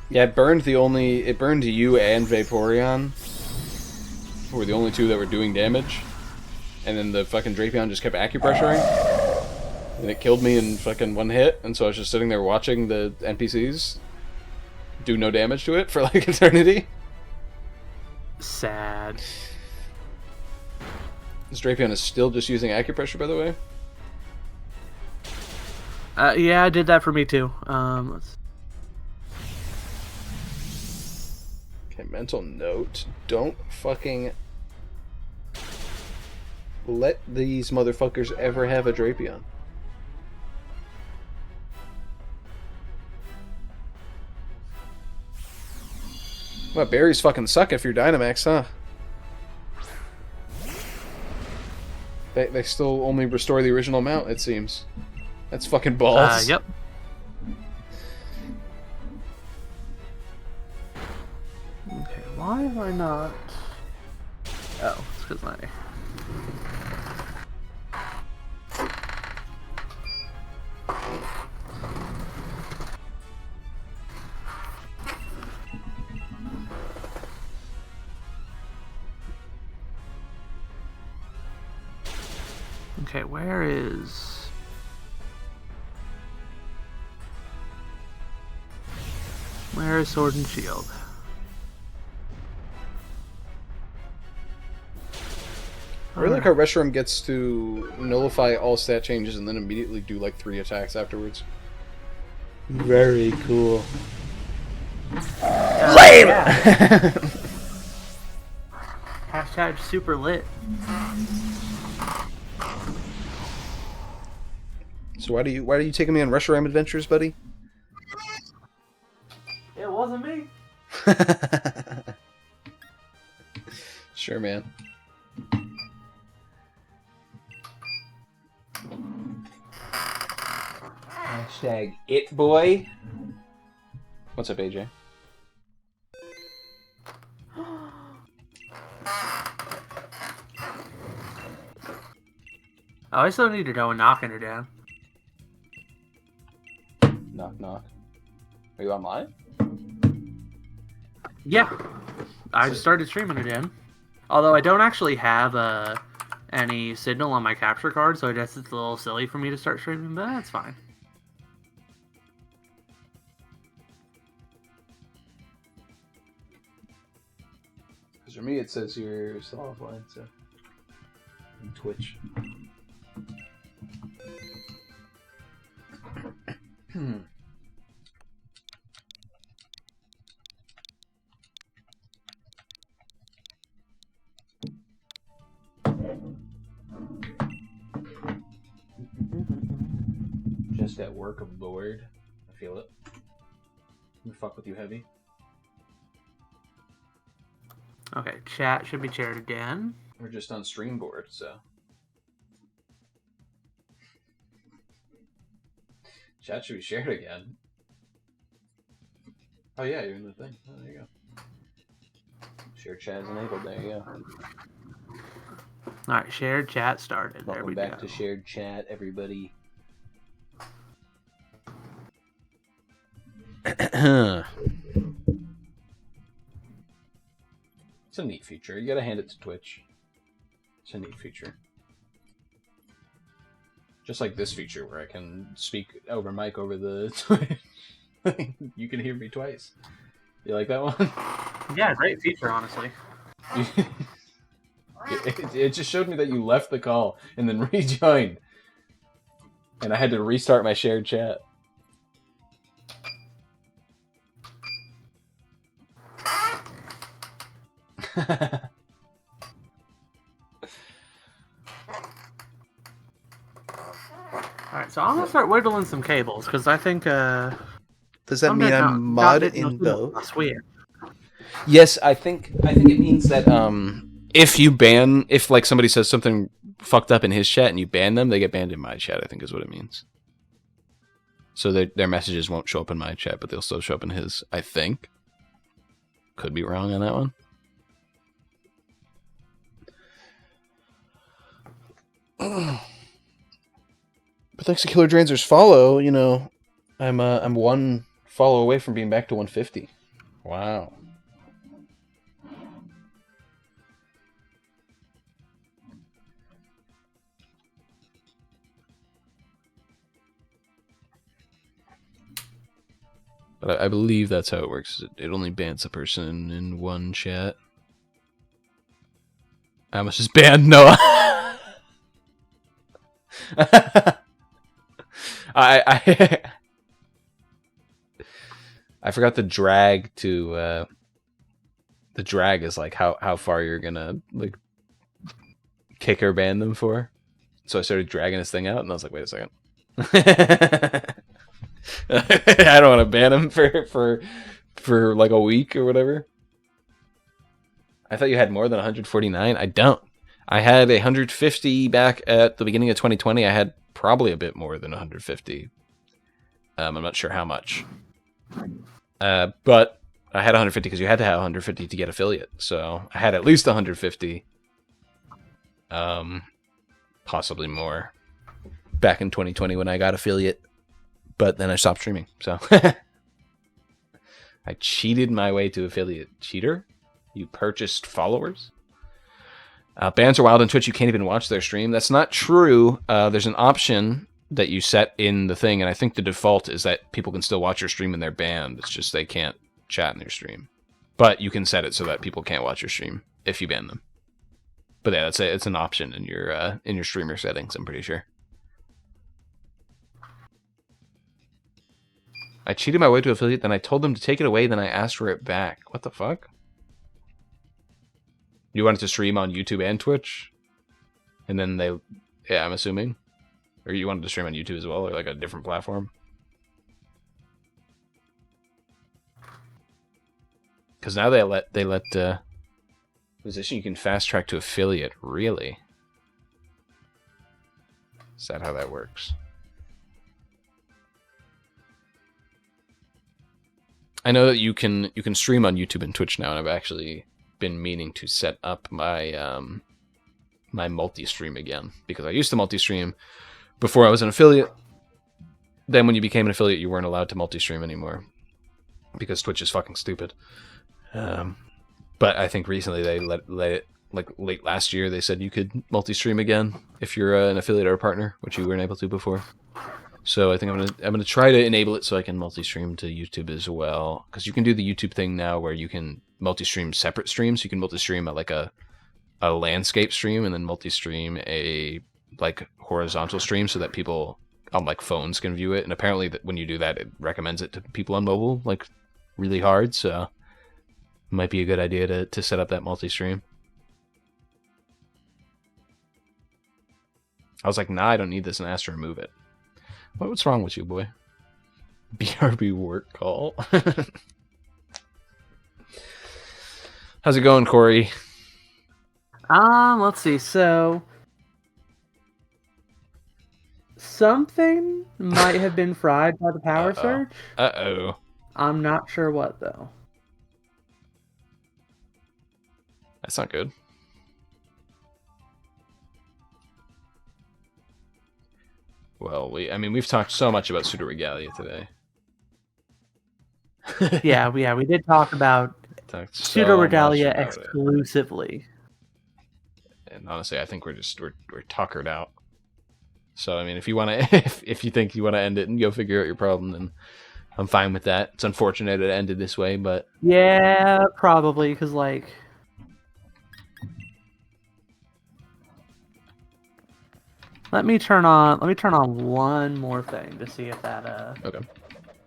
Yeah, it burned you and Vaporeon. Were the only 2 that were doing damage, and then the fucking Drapion just kept acupressuring, and it killed me in fucking 1 hit, and so I was just sitting there watching the NPCs do no damage to it for like eternity. Sad. This Drapion is still just using acupressure, by the way. Yeah, I did that for me too. Okay, mental note. Don't fucking let these motherfuckers ever have a Drapion. Well, berries fucking suck if you're Dynamax, huh? They still only restore the original amount, it seems. That's fucking balls. Yep. Okay, why have I not? Oh, it's because I. Okay, where is... Where is Sword and Shield? I really like how Reshiram gets to nullify all stat changes and then immediately do like 3 attacks afterwards. Very cool. Lame! Yeah. Hashtag super lit. So why do you taking me on Reshiram adventures, buddy? It wasn't me. Sure, man. Hashtag it boy. What's up, AJ? Oh, I still need to go and knocking her down. Knock knock. Are you online? Yeah. I started streaming again. Although I don't actually have any signal on my capture card, so I guess it's a little silly for me to start streaming, but that's fine. Because for me it says you're still offline, so... On Twitch. Just at work, I'm bored. I feel it. I'm gonna fuck with you heavy. Okay, chat should be shared again. We're just on stream board, so... Chat should be shared again. Oh yeah, you're in the thing. Oh, there you go. Share chat is enabled. There you go. Alright, shared chat started. There Welcome we back go. to shared chat, everybody. It's a neat feature. You gotta hand it to Twitch. It's a neat feature. Just like this feature where I can speak over mic over the Twitch. You can hear me twice. You like that one? Yeah, great feature, honestly. It just showed me that you left the call and then rejoined. And I had to restart my shared chat. Alright, so I'm gonna start whittling some cables, because I think, Does that mean I'm mod in both? Sweet. Yes, I think it means that if like somebody says something fucked up in his chat and you ban them, they get banned in my chat, I think is what it means. So their messages won't show up in my chat, but they'll still show up in his, I think. Could be wrong on that one. But thanks to Killer Drainzer's follow, you know, I'm one follow away from being back to 150. Wow. But I believe that's how it works. It only bans a person in one chat. I almost just banned Noah. I I forgot the drag to the drag is like how far you're gonna like kick or ban them for. So I started dragging this thing out, and I was like, wait a second. I don't want to ban him for like a week or whatever. I thought you had more than 149. I don't. I had 150 back at the beginning of 2020. I had probably a bit more than 150. I'm not sure how much. But I had 150 because you had to have 150 to get affiliate. So I had at least 150. Possibly more back in 2020 when I got affiliate. But then I stopped streaming. So I cheated my way to affiliate. Cheater? You purchased followers? Bans are wild on Twitch. You can't even watch their stream. That's not true. There's an option that you set in the thing, and I think the default is that people can still watch your stream and they're banned. It's just they can't chat in their stream. But you can set it so that people can't watch your stream if you ban them. But yeah, that's it. It's an option in your streamer settings, I'm pretty sure. I cheated my way to affiliate, then I told them to take it away, then I asked for it back. What the fuck? You wanted to stream on YouTube and Twitch? And then they... Yeah, I'm assuming. Or you wanted to stream on YouTube as well, or like a different platform? Because now they let position you can fast track to affiliate. Really? Is that how that works? I know that you can stream on YouTube and Twitch now, and I've actually been meaning to set up my my multi-stream again, because I used to multi-stream before I was an affiliate. Then when you became an affiliate, you weren't allowed to multi-stream anymore because Twitch is fucking stupid. But I think recently they let it, like late last year, they said you could multi-stream again if you're an affiliate or a partner, which you weren't able to before. So I think I'm gonna try to enable it so I can multi-stream to YouTube as well, because you can do the YouTube thing now where you can multi-stream separate streams. You can multi-stream like a landscape stream and then multi-stream a like horizontal stream so that people on like phones can view it. And apparently that when you do that, it recommends it to people on mobile like really hard. So it might be a good idea to set up that multi-stream. I was like, nah, I don't need this, and asked to remove it. What's wrong with you, boy? BRB work call. How's it going, Cory? Let's see. So something might have been fried by the power surge. Uh-oh. I'm not sure what though. That's not good. Well, we've talked so much about Pseudoregalia today. yeah, we did talk about Pseudoregalia exclusively. And honestly, I think we're tuckered out. So I mean, if you want to, if you think you want to end it and go figure out your problem, then I'm fine with that. It's unfortunate it ended this way, but yeah, probably because like. Let me turn on one more thing to see if that okay.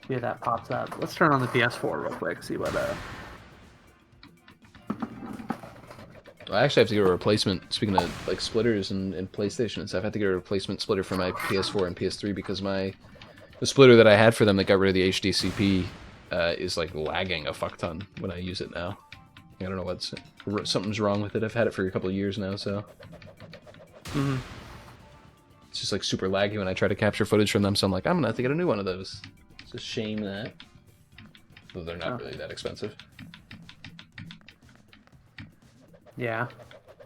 See if that pops up. Let's turn on the PS4 real quick, see what I actually have to get a replacement. Speaking of like splitters and PlayStation and stuff, I have to get a replacement splitter for my PS4 and PS3 because the splitter that I had for them that got rid of the HDCP is like lagging a fuck ton when I use it now. I don't know something's wrong with it. I've had it for a couple of years now, so. Mm-hmm. It's just like super laggy when I try to capture footage from them, so I'm like, I'm gonna have to get a new one of those. It's a shame that. Though they're not really that expensive. Yeah.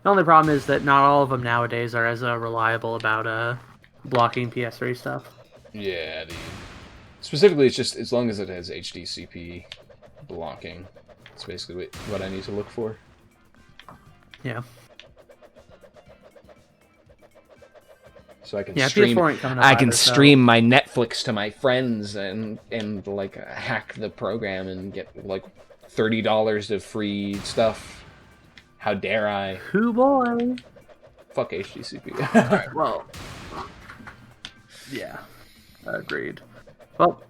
The only problem is that not all of them nowadays are as reliable about blocking PS3 stuff. Yeah, specifically it's just as long as it has HDCP blocking. It's basically what I need to look for. Yeah. So I can stream my Netflix to my friends and like hack the program and get like $30 of free stuff. How dare I? Hoo boy. Fuck HDCP. Alright, well. Yeah. Agreed. Well,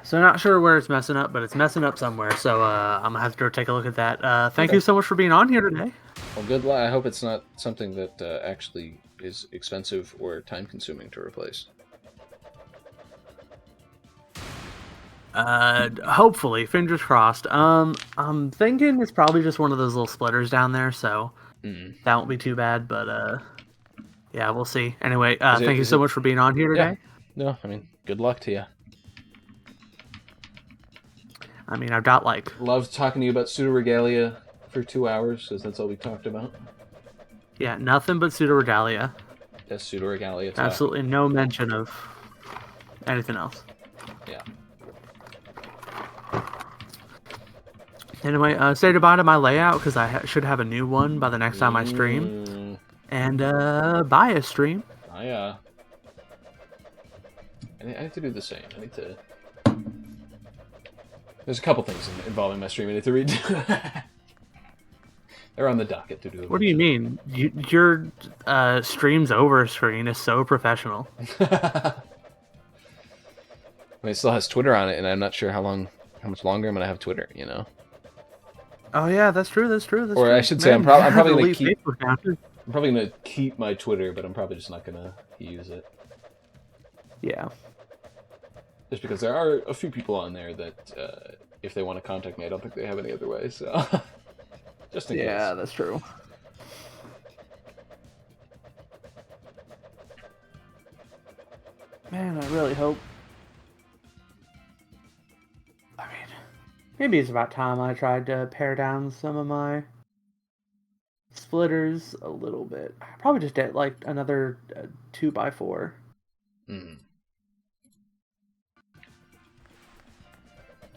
so not sure where it's messing up, but it's messing up somewhere. So I'm gonna have to go take a look at that. Thank you so much for being on here today. Well, good luck. I hope it's not something that actually is expensive or time-consuming to replace. Hopefully, fingers crossed. I'm thinking it's probably just one of those little splitters down there, so that won't be too bad. But yeah, we'll see. Anyway, thank you so much for being on here today. Yeah. No, I mean, good luck to you. I mean, I've got like... Loved talking to you about Pseudoregalia for 2 hours, because that's all we talked about. Yeah, nothing but Pseudoregalia. Yes, Pseudoregalia. Absolutely no mention of anything else. Yeah. Anyway, say goodbye to my layout, because I should have a new one by the next time I stream. And bye, a stream. I need to do the same. I need to... There's a couple things involving my stream I need to read. They're on the docket to do. What do you mean? Your stream's over screen is so professional. I mean, it still has Twitter on it, and I'm not sure how much longer I'm gonna have Twitter. You know. Oh yeah, that's true. That's true. That's or true. I should say, I'm probably gonna keep. Facebook now, too. I'm probably gonna keep my Twitter, but I'm probably just not gonna use it. Yeah. Just because there are a few people on there that, if they want to contact me, I don't think they have any other way. So, just in case. Yeah, that's true. Man, I really hope. I mean, maybe it's about time I tried to pare down some of my splitters a little bit. I probably just did like another 2x4.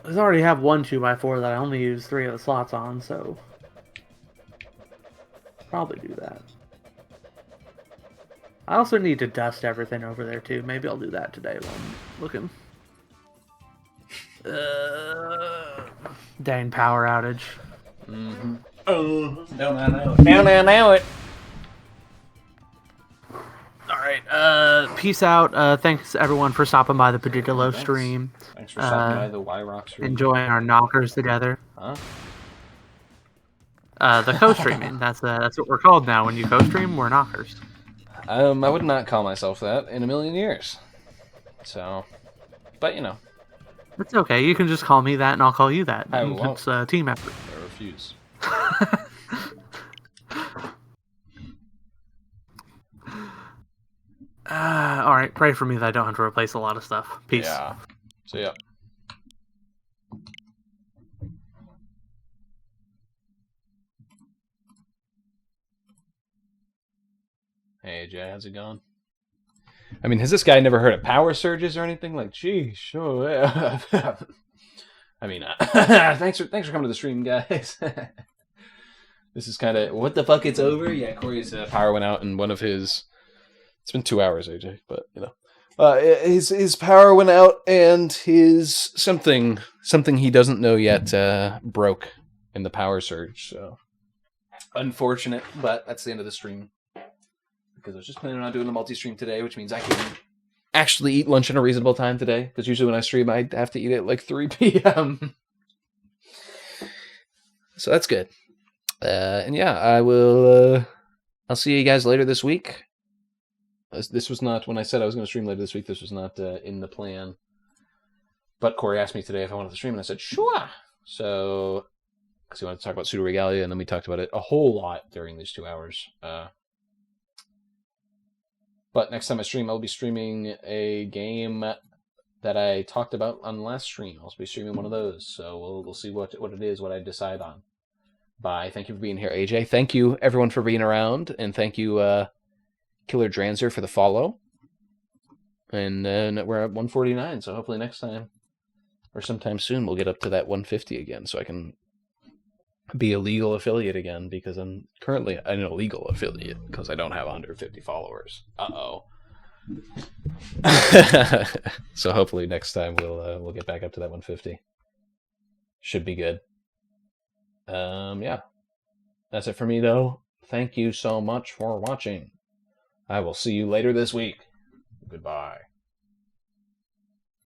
I already have one 2x4 that I only use 3 of the slots on, so probably do that. I also need to dust everything over there too. Maybe I'll do that today while I'm looking. Dang power outage. Oh, don't I know it? Don't I know it? Alright, peace out. Thanks everyone for stopping by the Paggigalo stream. Thanks for stopping by the Y-Rock stream. Enjoying our knockers together. Huh? The co-streaming. That's what we're called now. When you co-stream, we're knockers. I would not call myself that in a million years. So, but you know. It's okay. You can just call me that, and I'll call you that. I won't. It's a team effort. I refuse. All right. Pray for me that I don't have to replace a lot of stuff. Peace. Yeah. So yeah. Hey Jay, how's it going? I mean, has this guy never heard of power surges or anything? Like, geez, sure. Yeah. I mean, thanks for coming to the stream, guys. This is kind of what the fuck. It's over. Yeah, Cory's power went out in one of his. It's been 2 hours, AJ, but you know, his power went out and his something he doesn't know yet broke in the power surge. So unfortunate, but that's the end of the stream. Because I was just planning on doing a multi-stream today, which means I can actually eat lunch in a reasonable time today. Because usually when I stream, I have to eat at like 3 p.m. So that's good. And yeah, I will. I'll see you guys later this week. This was not when I said I was going to stream later this week. This was not in the plan. But Cory asked me today if I wanted to stream, and I said sure. So, because he wanted to talk about Pseudoregalia, and then we talked about it a whole lot during these 2 hours. But next time I stream, I'll be streaming a game that I talked about on the last stream. I'll be streaming one of those, so we'll see what it is, what I decide on. Bye. Thank you for being here, AJ. Thank you, everyone, for being around, and thank you, Killer Dranzer, for the follow. And we're at 149, so hopefully next time, or sometime soon, we'll get up to that 150 again, so I can be a legal affiliate again, because I'm currently an illegal affiliate because I don't have 150 followers. So hopefully next time we'll get back up to that 150. Should be good. Yeah, that's it for me though. Thank you so much for watching. I will see you later this week. Goodbye.